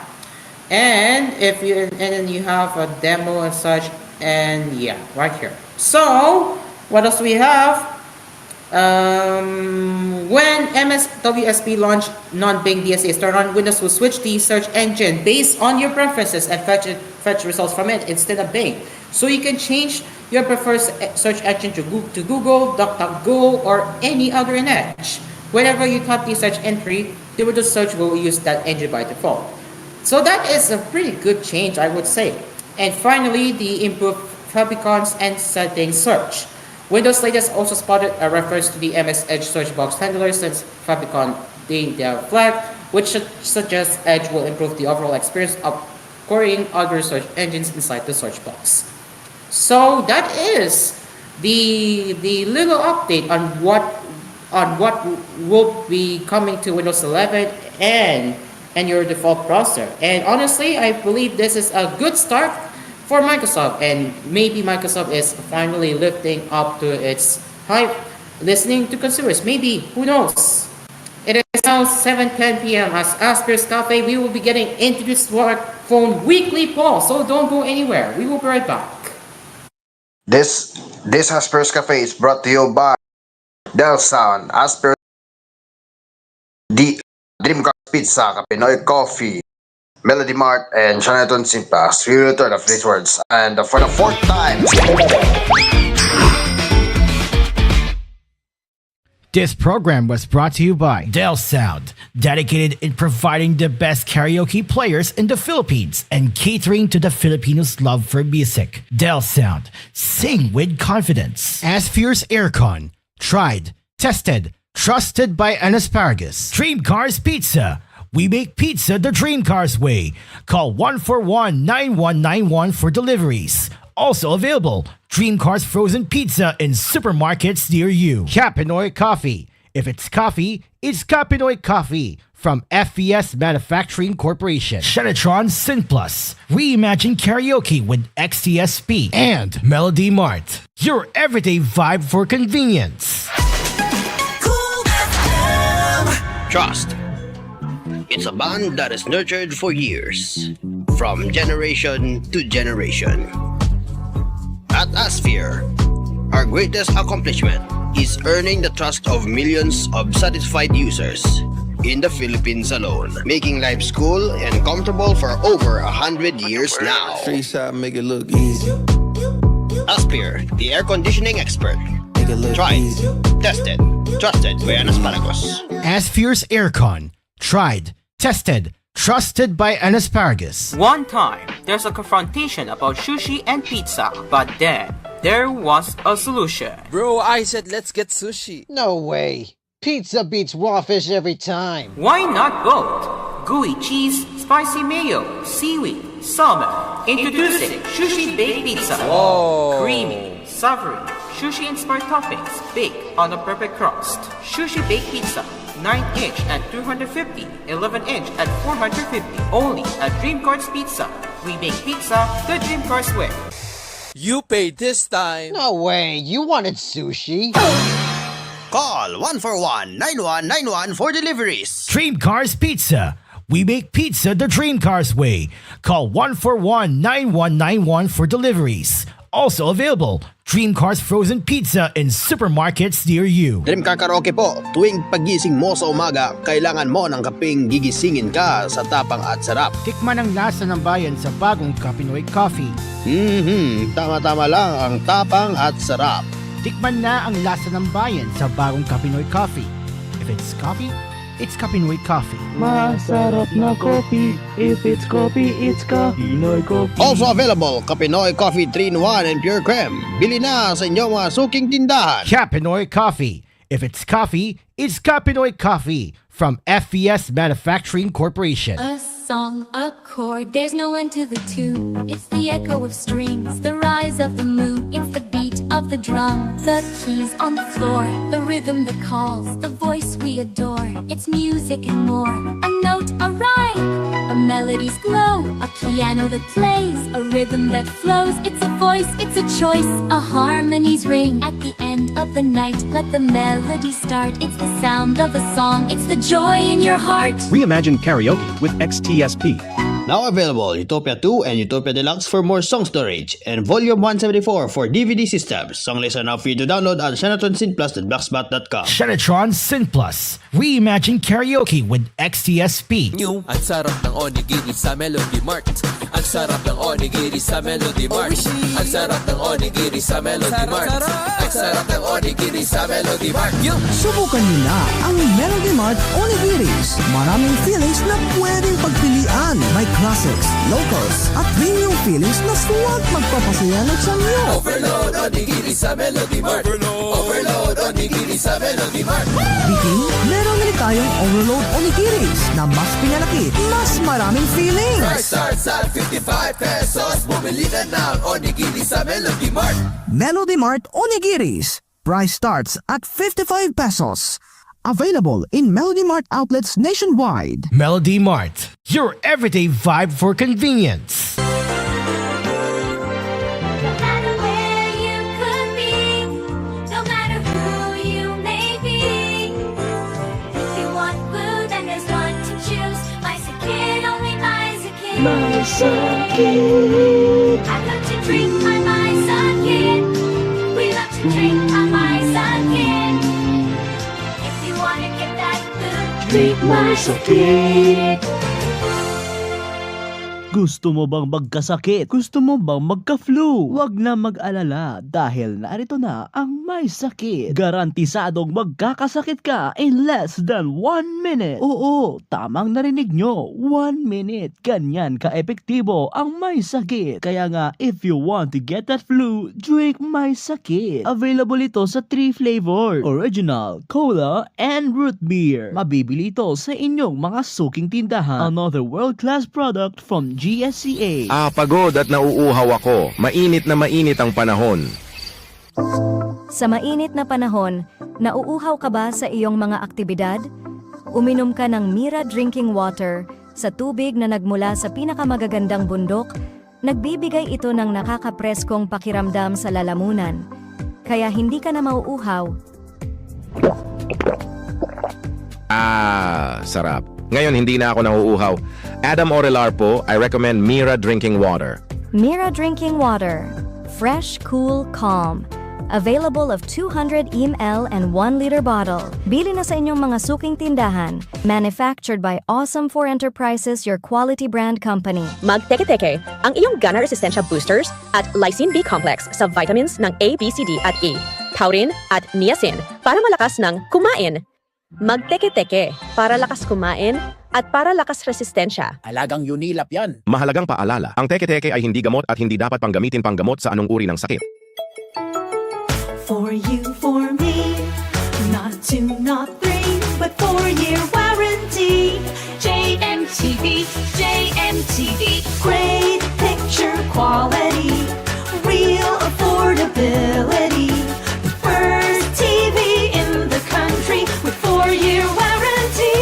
And then you have a demo and such, and yeah, right here. So what else do we have? When WSB launch non-Bing DSA start on, Windows will switch the search engine based on your preferences and fetch results from it instead of Bing. So you can change your preferred search engine to Google, DuckDuckGo, or any other in Edge. Whenever you type the search entry, the Windows search will use that engine by default. So that is a pretty good change, I would say. And finally, the improved favicons and settings search. Windows latest also spotted a reference to the MS Edge search box handler since favicon being their flag, which suggests Edge will improve the overall experience of querying other search engines inside the search box. So that is the little update on what will be coming to Windows 11 and your default browser. And honestly, I believe this is a good start for Microsoft, and maybe Microsoft is finally lifting up to its hype, listening to consumers. Maybe, who knows? It is now 7:10 p.m. as Asphere's Cafe. We will be getting into the smartphone weekly poll, so don't go anywhere. We will be right back. This Asphere's Cafe is brought to you by Del Sound, Asphere, Dreamcast Pizza, Pinoy Coffee, Melody Mart, and Shanaton Simpas. We return of these words, and for the fourth time. This program was brought to you by Del Sound, dedicated in providing the best karaoke players in the Philippines and catering to the Filipinos' love for music. Del Sound, sing with confidence. Asphere's Aircon, tried, tested, trusted by an asparagus. Dream Cars Pizza. We make pizza the Dream Cars way. Call 141-9191 for deliveries. Also available, Dream Cars Frozen Pizza in supermarkets near you. Pinoy Coffee. If it's coffee, it's Pinoy Coffee from FES Manufacturing Corporation. Shenatron Synplus. Reimagine karaoke with XTSP. And Melody Mart. Your everyday vibe for convenience. Trust. It's a bond that is nurtured for years, from generation to generation. At Asphere, our greatest accomplishment is earning the trust of millions of satisfied users in the Philippines alone, making life cool and comfortable for over 100 years now. Street side make it look easy. Asphere, the air conditioning expert. Tried, tested, trusted by an asparagus. Asphere's Aircon, tried, tested, trusted by an asparagus. One time, there's a confrontation about sushi and pizza, but then there was a solution. Bro, I said let's get sushi. No way. Pizza beats raw fish every time. Why not both? Gooey cheese, spicy mayo, seaweed, salmon. Introducing Sushi Baked Pizza. Whoa. Creamy, savory, sushi-inspired toppings baked on a perfect crust. Sushi Baked Pizza. 9-inch at 250, 11-inch at 450. Only at Dream Cars Pizza. We make pizza the Dream Cars way. You paid this time. No way. You wanted sushi. Call 141-9191 for deliveries. Dream Cars Pizza. We make pizza the Dream Cars way. Call 141-9191 for deliveries. Also available, Dream Cars Frozen Pizza in supermarkets near you. Dream Car Karaoke po, tuwing pagising mo sa umaga, kailangan mo ng kapeng gigisingin ka sa tapang at sarap. Tikman ang lasa ng bayan sa bagong Pinoy Coffee. Tama-tama lang ang tapang at sarap. Tikman na ang lasa ng bayan sa bagong Pinoy Coffee. If it's coffee, it's Pinoy Coffee. Masarap na coffee. If it's coffee, it's Pinoy Coffee. Also available, Pinoy Coffee 3-in-1 and Pure Creme. Bili na sa inyong mga suking tindahan. Pinoy Coffee. If it's coffee, it's Kapinoy Coffee from FES Manufacturing Corporation. A song, a chord, there's no end to the tune. It's the echo of strings, the rise of the moon. It's the beat of the drum, the keys on the floor, the rhythm that calls, the voice we adore. It's music and more, a note, a rhyme, a melody's glow, a piano that plays, a rhythm that flows. It's a voice, it's a choice, a harmony's ring. At the end of the night, let the melody start. It's the sound of a song, it's the joy in your heart. Reimagine karaoke with XTSP. Now available Utopia 2 and Utopia Deluxe for more song storage, and Volume 174 for DVD systems. Song lists are now free to download on ShenatronSynPlus.blogspot.com. Shenatron Sin Plus. Reimagine karaoke with XTSP. New, ang sarap ng onigiri sa Melody Mart. Ang sarap ng onigiri sa Melody Mart. Ang sarap ng onigiri sa Melody Mart. Ang sarap ng onigiri sa Melody Mart. Subukan niyo na ang Melody Mart Onigiris. Maraming feelings na pwedeng pagpilian. May classics, locals, at premium feelings na suwag magpapasaya ng sanyo. Overload onigiri sa Melody Mart. Overload onigiri sa Melody Mart. Bikin, meron rin tayong Overload Onigiris na mas pinalaki, mas maraming feelings. Price starts at 55 pesos. Bumili na ng onigiri sa Melody Mart. Melody Mart Onigiris. Price starts at 55 pesos. Available in Melody Mart outlets nationwide. Melody Mart, your everyday vibe for convenience. No matter where you could be, no matter who you may be. If you want food, then there's one to choose. Mysakin, only Mysakin. Mysakin. I love to drink my Mysakin. We love to drink our Mysakin. If you wanna get that food, drink Mysakin. Gusto mo bang magkasakit? Gusto mo bang magka-flu? Huwag na mag-alala dahil narito na ang may sakit. Garantisadong magkakasakit ka in less than 1 minute. Oo, tamang narinig nyo, 1 minute. Ganyan ka-epektibo ang may sakit. Kaya nga, if you want to get that flu, drink may sakit. Available ito sa 3 flavor: original, cola, and root beer. Mabibili ito sa inyong mga suking tindahan. Another world-class product from GSCA. Pagod at nauuhaw ako. Mainit na mainit ang panahon. Sa mainit na panahon, nauuhaw ka ba sa iyong mga aktibidad? Uminom ka ng Mira Drinking Water sa tubig na nagmula sa pinakamagagandang bundok. Nagbibigay ito ng nakakapreskong pakiramdam sa lalamunan. Kaya hindi ka na mauuhaw. Sarap. Ngayon hindi na ako nauuhaw. Adam Orelar po, I recommend Mira Drinking Water. Mira Drinking Water. Fresh, cool, calm. Available of 200 ml and 1 liter bottle. Bili na sa inyong mga suking tindahan. Manufactured by Awesome 4 Enterprises, your quality brand company. Magteke-teke, ang iyong Gana Resistensya Boosters at Lysine B Complex sa vitamins ng A, B, C, D at E. Taurine at niacin para malakas ng kumain. Magteke-teke para lakas kumain at para lakas resistensya. Alagang Unilap yan. Mahalagang paalala, ang teke-teke ay hindi gamot at hindi dapat panggamitin panggamot sa anong uri ng sakit. For you, for me, not 2, not 3, but 4-year warranty. JMTV, JMTV, great picture quality, real affordability. The first TV in the country with 4-year warranty.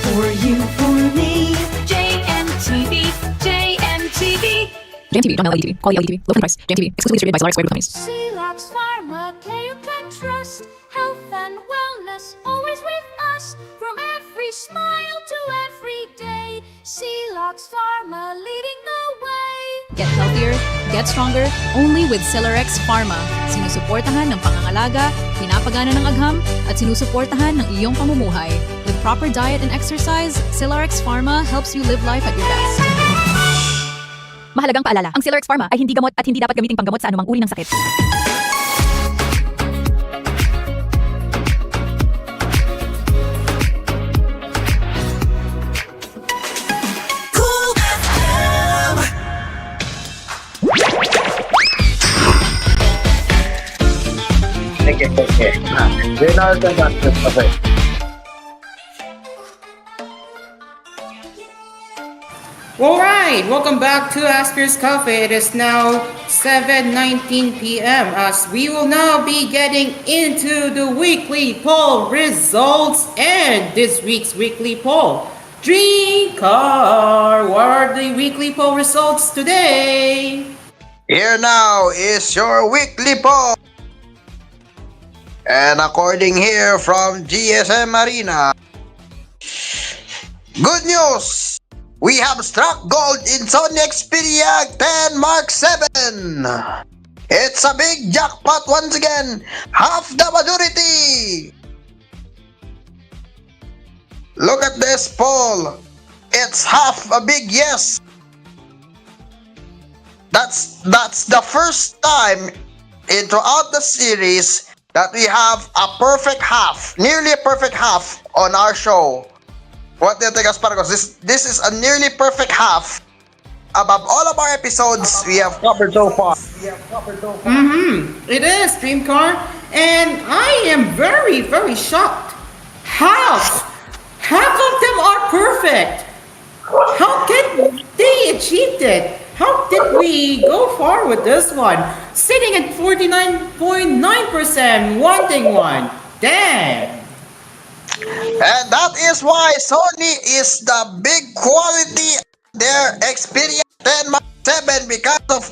For you, for me, JMTV, JMTV. JMTV, don't LED TV. Quality LED TV. Low price. JMTV. Exclusively distributed by Solaris Square Companies. Celox Pharma, care you can trust. Health and wellness, always with us. From every smile to every day. Celox Pharma, leading the way. Get healthier, get stronger, only with Celorex Pharma. Sinusuportahan ng pangangalaga, pinapagana ng agham, at sinusuportahan ng iyong pamumuhay. With proper diet and exercise, Celorex Pharma helps you live life at your best. Mahalagang paalala, ang Celorex Pharma ay hindi gamot at hindi dapat gamiting panggamot sa anumang uri ng sakit. Thank you. Leonardo Marquez Cafe. Alright, welcome back to Asphere's Cafe. It is now 7:19 p.m. as we will now be getting into the weekly poll results and this week's weekly poll. Drinker, what are the weekly poll results today? Here now is your weekly poll. And according here from GSM Arena, good news! We have struck gold in Sony Xperia 10 Mark 7. It's a big jackpot once again. Half the majority. Look at this poll. It's half a big yes. That's the first time in throughout the series that we have a perfect half, nearly a perfect half on our show. What do you think, Asparagos? This is a nearly perfect half above all of our episodes we have covered so far. It is, Dreamcar, and I am very, very shocked. Half of them are perfect. How can they achieve it? How did we go far with this one? Sitting at 49.9%, wanting one. Damn. And that is why Sony is the big quality their Xperia 10 Mark 7 because of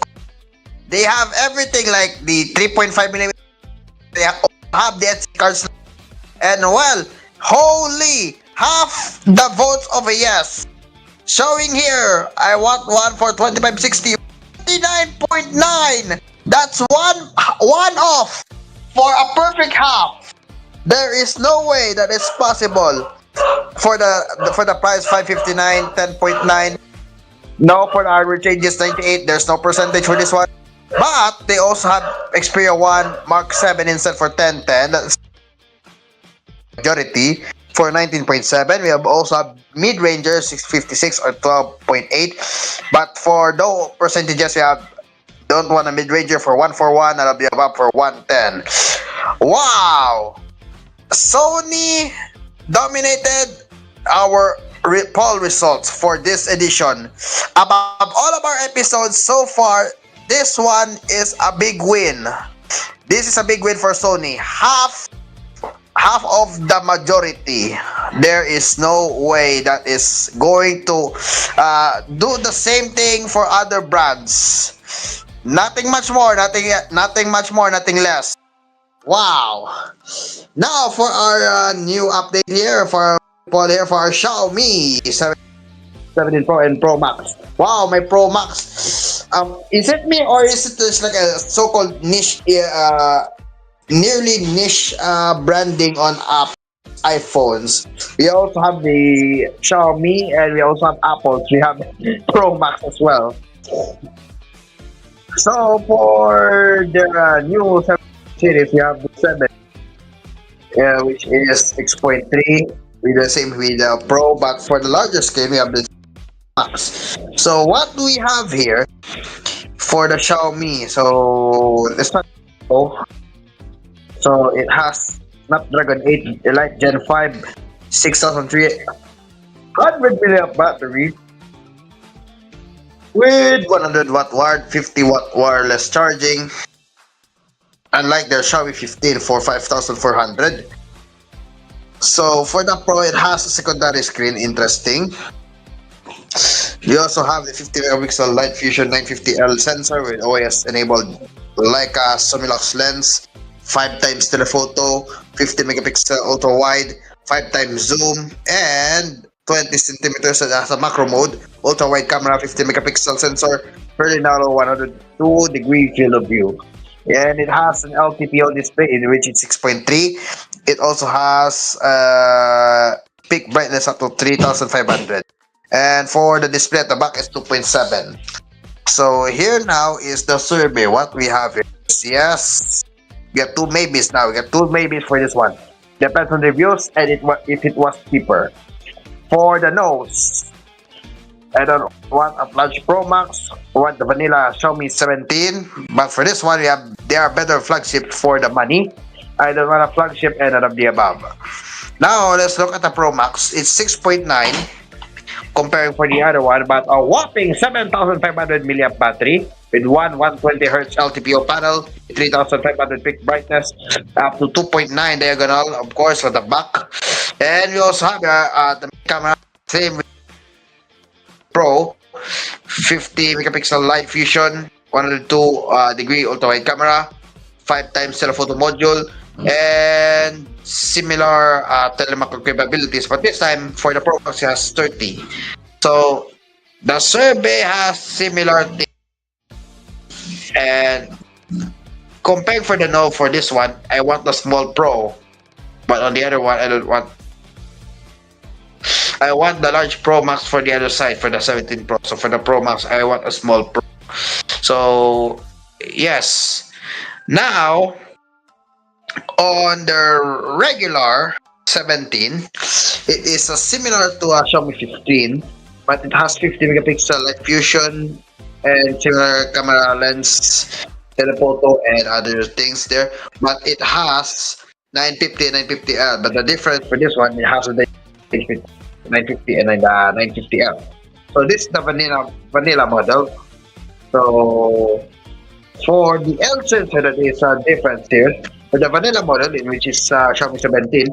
they have everything like the 3.5mm. They have the SD cards, and well, holy, half the votes of a yes. Showing here, I want one for 2560, 49.9. That's one off for a perfect half. There is no way that is possible for the price 559, 10.9. No, for the hardware changes 98. There's no percentage for this one. But they also have Xperia 1 Mark 7 instead for 1010. That's majority for 19.7. We have also have mid-ranger 656 or 12.8. But for no percentages, we have don't want a mid-ranger for 141 and I'll be above for 110. Wow! Sony dominated our poll results for this edition. Above all of our episodes so far, this one is a big win. This is a big win for Sony. Half of the majority. There is no way that is going to do the same thing for other brands. Nothing much more, nothing much more, nothing less. Wow! Now for our new update here for our Xiaomi 17 Pro and Pro Max. Wow, my Pro Max. Is it me or is it just like a so-called niche, nearly niche branding on iPhones? We also have the Xiaomi and we also have Apples. We have Pro Max as well. So for the new 7 series, we have the 7, which is 6.3 with the same with the Pro, but for the larger scale, we have the Max. So what do we have here for the Xiaomi? So let's start. So it has Snapdragon 8 Elite Gen 5, 6300 mAh battery with 100 watt wired, 50 watt wireless charging. Unlike their Xiaomi 15 for 5,400. So for the Pro, it has a secondary screen. Interesting. We also have the 50 megapixel Light Fusion 950L sensor with OIS enabled Leica Summilux lens, 5 times telephoto, 50 megapixel ultra wide, 5 times zoom, and 20 centimeters as a macro mode, ultra wide camera, 50 megapixel sensor, fairly narrow 102 degree field of view. And it has an LTPO display in which it's 6.3. It also has peak brightness up to 3,500. And for the display at the back is 2.7. So here now is the survey. What we have here is, yes, we have 2 maybes now. We got 2 maybes for this one. Depends on reviews and if it was cheaper. For the notes, I don't want a large Pro Max, want the vanilla Xiaomi 17, but for this one they are better flagship for the money. I don't want a flagship and none of the above. Now, let's look at the Pro Max. It's 6.9 comparing for the other one, but a whopping 7,500 milliamp battery with one 120 Hz LTPO panel, 3,500 peak brightness, up to 2.9 diagonal, of course, for the back. And we also have the camera, same with Pro, 50 megapixel light fusion, 102 degree ultra wide camera, 5 times telephoto module, and similar telemacro capabilities, but this time for the Pro Max it has 30. So the survey has similar things, and comparing for the no for this one, I want the small Pro, but on the other one I don't want. I want the large Pro Max for the other side for the 17 Pro. So for the Pro Max, I want a small Pro. So yes. Now on the regular 17, it is similar to a Xiaomi 15, but it has 50 megapixel light fusion and similar camera lens, telephoto, and other things there. But it has 950 and 950L. But the difference for this one, it has the 950 and 950L. So this is the vanilla model. So for the L sensor, that is a difference here. For the vanilla model, in which is Xiaomi 17,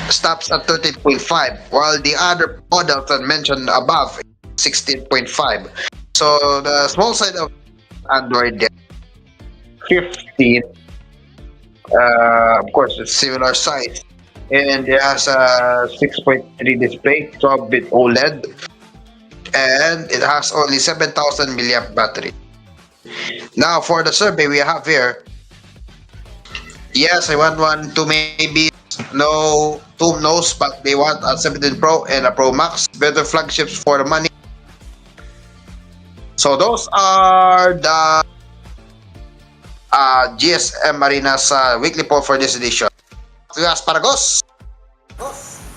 stops at 13.5, while the other models that mentioned above 16.5. So the small side of Android 15, of course, it's similar size, and it has a 6.3 display, 12-bit OLED, and it has only 7,000 milliamp battery. Now for the survey we have here, yes, I want one to maybe no two no's, but they want a 17 Pro and a Pro Max, better flagships for the money. So those are the GSM Arena's weekly poll for this edition. To Asparagos.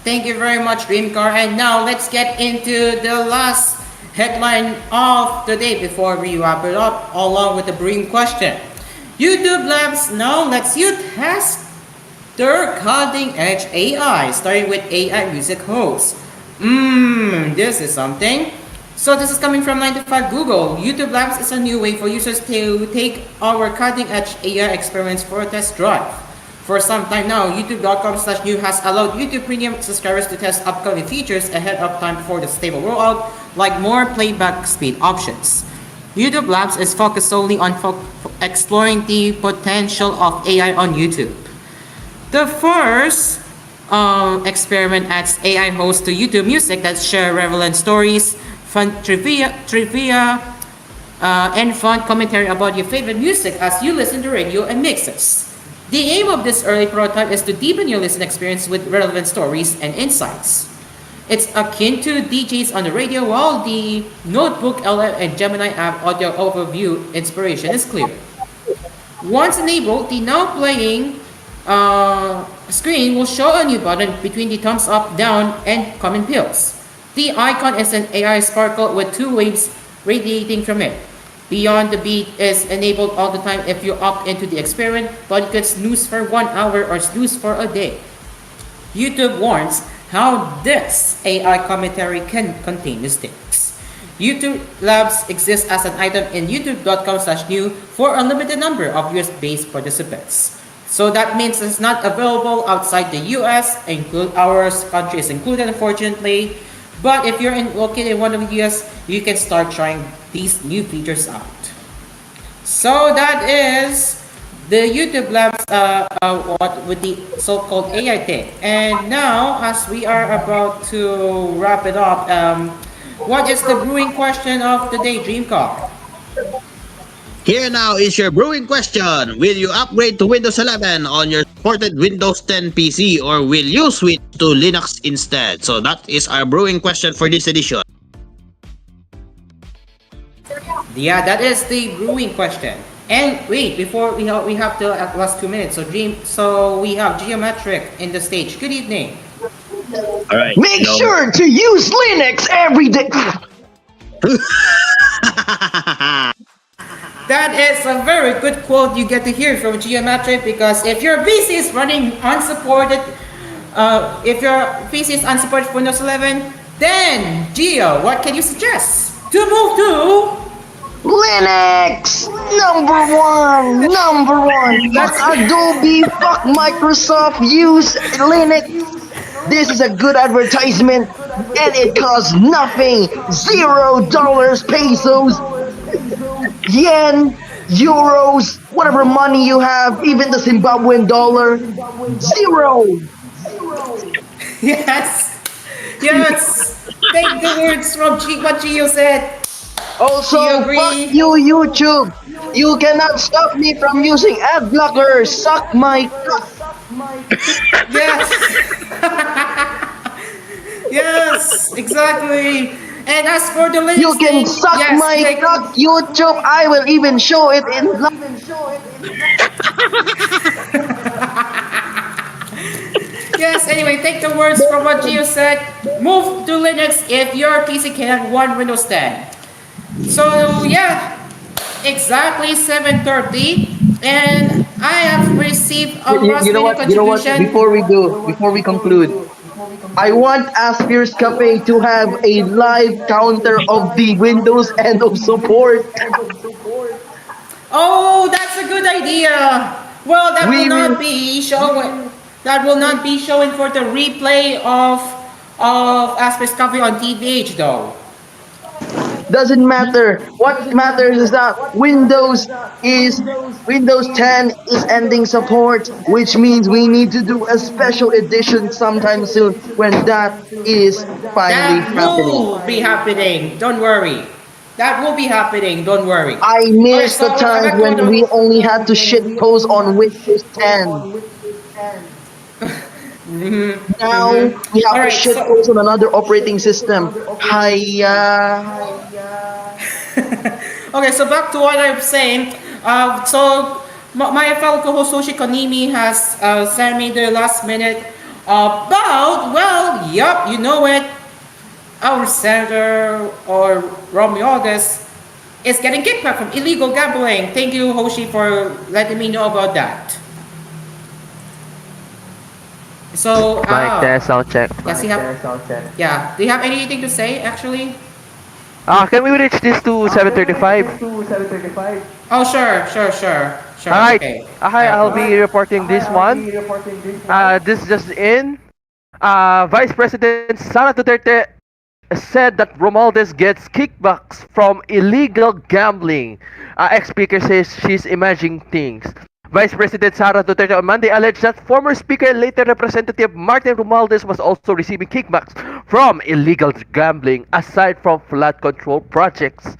Thank you very much, Dreamcar. And now let's get into the last headline of the day before we wrap it up, along with the Brewing Question. YouTube Labs now lets you test their cutting-edge AI, starting with AI music hosts. This is something. So this is coming from 9to5 Google. YouTube Labs is a new way for users to take our cutting-edge AI experiments for a test drive. For some time now, youtube.com/new has allowed YouTube Premium subscribers to test upcoming features ahead of time before the stable rollout, like more playback speed options. YouTube Labs is focused solely on exploring the potential of AI on YouTube. The first experiment adds AI hosts to YouTube Music that share relevant stories, fun trivia, and fun commentary about your favorite music as you listen to radio and mixes. The aim of this early prototype is to deepen your listening experience with relevant stories and insights. It's akin to DJs on the radio, while the Notebook LM and Gemini app audio overview inspiration is clear. Once enabled, the now playing screen will show a new button between the thumbs up, down, and comment pills. The icon is an AI sparkle with two waves radiating from it. Beyond the Beat is enabled all the time if you opt into the experiment, but you can snooze for 1 hour or snooze for a day. YouTube warns how this AI commentary can contain mistakes. YouTube Labs exists as an item in youtube.com/new for a limited number of US-based participants. So that means it's not available outside the US, our country is included, unfortunately. But if you're located in one of the US, you can start trying these new features out. So that is the YouTube Labs with the so-called AI thing. And now, as we are about to wrap it up, what is the brewing question of the day, Dreamcar? Here now is your brewing question. Will you upgrade to Windows 11 on your supported Windows 10 PC, or will you switch to Linux instead? So that is our brewing question for this edition. Yeah, that is the brewing question. And wait, before we have the last 2 minutes. So we have Geometric in the stage. Good evening. All right. Make sure to use Linux every day. that is a very good quote you get to hear from Geometric, because if your PC is running unsupported, if your PC is unsupported for Windows 11, then Geo, what can you suggest to move to? Linux! Number one! Fuck Adobe, fuck Microsoft, use Linux! This is a good advertisement and it costs nothing! $0 pesos, yen, euros, whatever money you have, even the Zimbabwean dollar. Zero! Yes, yes. Take the words from what Gio said. Also, Do you fuck agree? you, YouTube! You cannot stop me from using ad blockers! Suck my cock! Yes. Yes, exactly. And as for the Linux You can thing, suck yes, my take. cock, YouTube! I will even show it in Yes, anyway, take the words from what Gio said. Move to Linux if your PC can run Windows 10. So, yeah, exactly 7:30. And I have received a last You know minute what? You know what? contribution. Before we conclude, I want Asphere's Cafe to have a live counter of the Windows end of support. Oh, that's a good idea. Well, that will We not will. be showing. That will not be showing for the replay of Aspect Coffee on TVH though. Doesn't matter. What matters is that is Windows 10 is ending support, which means we need to do a special edition sometime soon when that is finally That happening. will be happening. Don't worry. That will be happening. Don't worry. I Okay, miss so the times back to when we the. only had to shit post on Windows 10. Now we All have to right. shit So. post on another operating system. Hiya. Okay, so back to what I'm saying. So my fellow co-host Soshi Konimi has sent me the last minute about, well, yup, you know it, our senator or Romualdez is getting kickback from illegal gambling. Thank you, Hoshi, for letting me know about that. So, Mic test, sound check. yes, you have, yeah. Do you have anything to say, actually? Can we reach this to 7:35? Oh, sure. Alright. Okay. Okay, I'll be reporting this one. This just in. Vice President Sara Duterte said that Romualdez gets kickbacks from illegal gambling. Ex-speaker says she's imagining things. Vice President Sara Duterte on Monday alleged that former Speaker and later Representative Martin Romualdez was also receiving kickbacks from illegal gambling aside from flood control projects.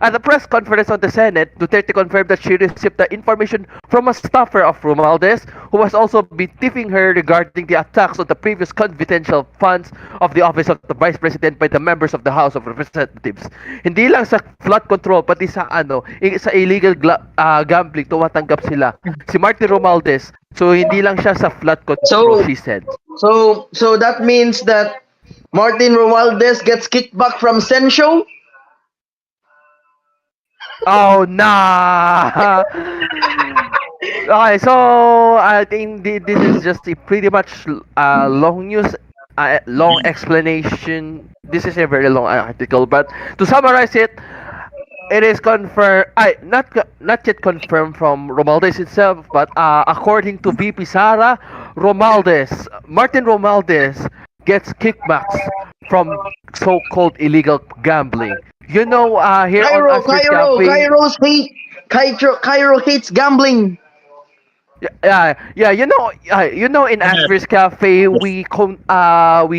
At the press conference on the Senate, Duterte confirmed that she received the information from a staffer of Romualdez who was also betipping her regarding the attacks on the previous confidential funds of the Office of the Vice President by the members of the House of Representatives. Hindi lang sa flood control, pati sa sa illegal gambling, tumatanggap sila. Si Martin Romualdez, so hindi lang siya sa flood control, she said. So that means that Martin Romualdez gets kicked back from Sensho. Oh, nah. Okay, so I think this is just a pretty much long news, long explanation. This is a very long article, but to summarize it, it is confirmed. Not yet confirmed from Romualdez itself, but according to VP Sara, Martin Romualdez gets kickbacks from so-called illegal gambling. You know, here on Asphere Cafe. Cairo hates gambling. Yeah. You know, in Asphere's Cafe, we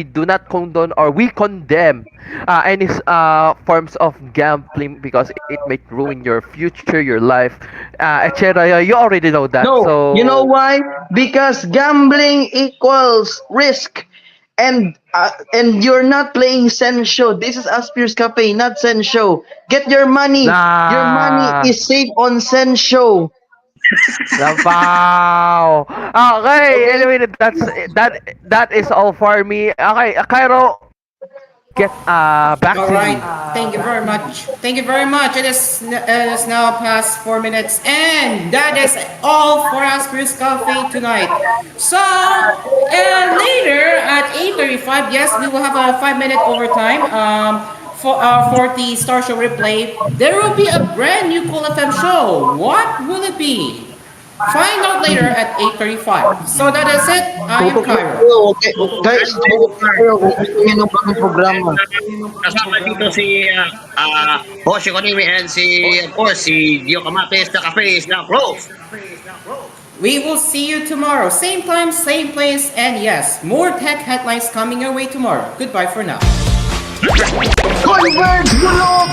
do not condone or we condemn any forms of gambling because it may ruin your future, your life, etc. You already know that. No, So you know why? Because gambling equals risk. And you're not playing Sensho. This is Asphere's Cafe, not Sensho. Get your money. Your money is safe on Sensho. Wow. Okay. Anyway, that is all for me. Okay, Cairo. get back All to right. you. Thank you very much. Thank you very much. It is now past 4 minutes, and that is all for Asphere's Cafe tonight. So, later at 8:35, yes, we will have a 5 minute overtime. For the Star Show replay, there will be a brand new Cool FM show. What will it be? Find out later at 8:35. So that is it. I am Tutok na Kyra. kayo, okay? Guys, tutok na kayo kung gusto niyo ng bagong programa. Kasama dito si Hoshi Konimi and of course, si Dio Kamates, the cafe is now closed. We will see you tomorrow. Same time, same place, and yes, more tech headlines coming your way tomorrow. Goodbye for now. Converge, bulok!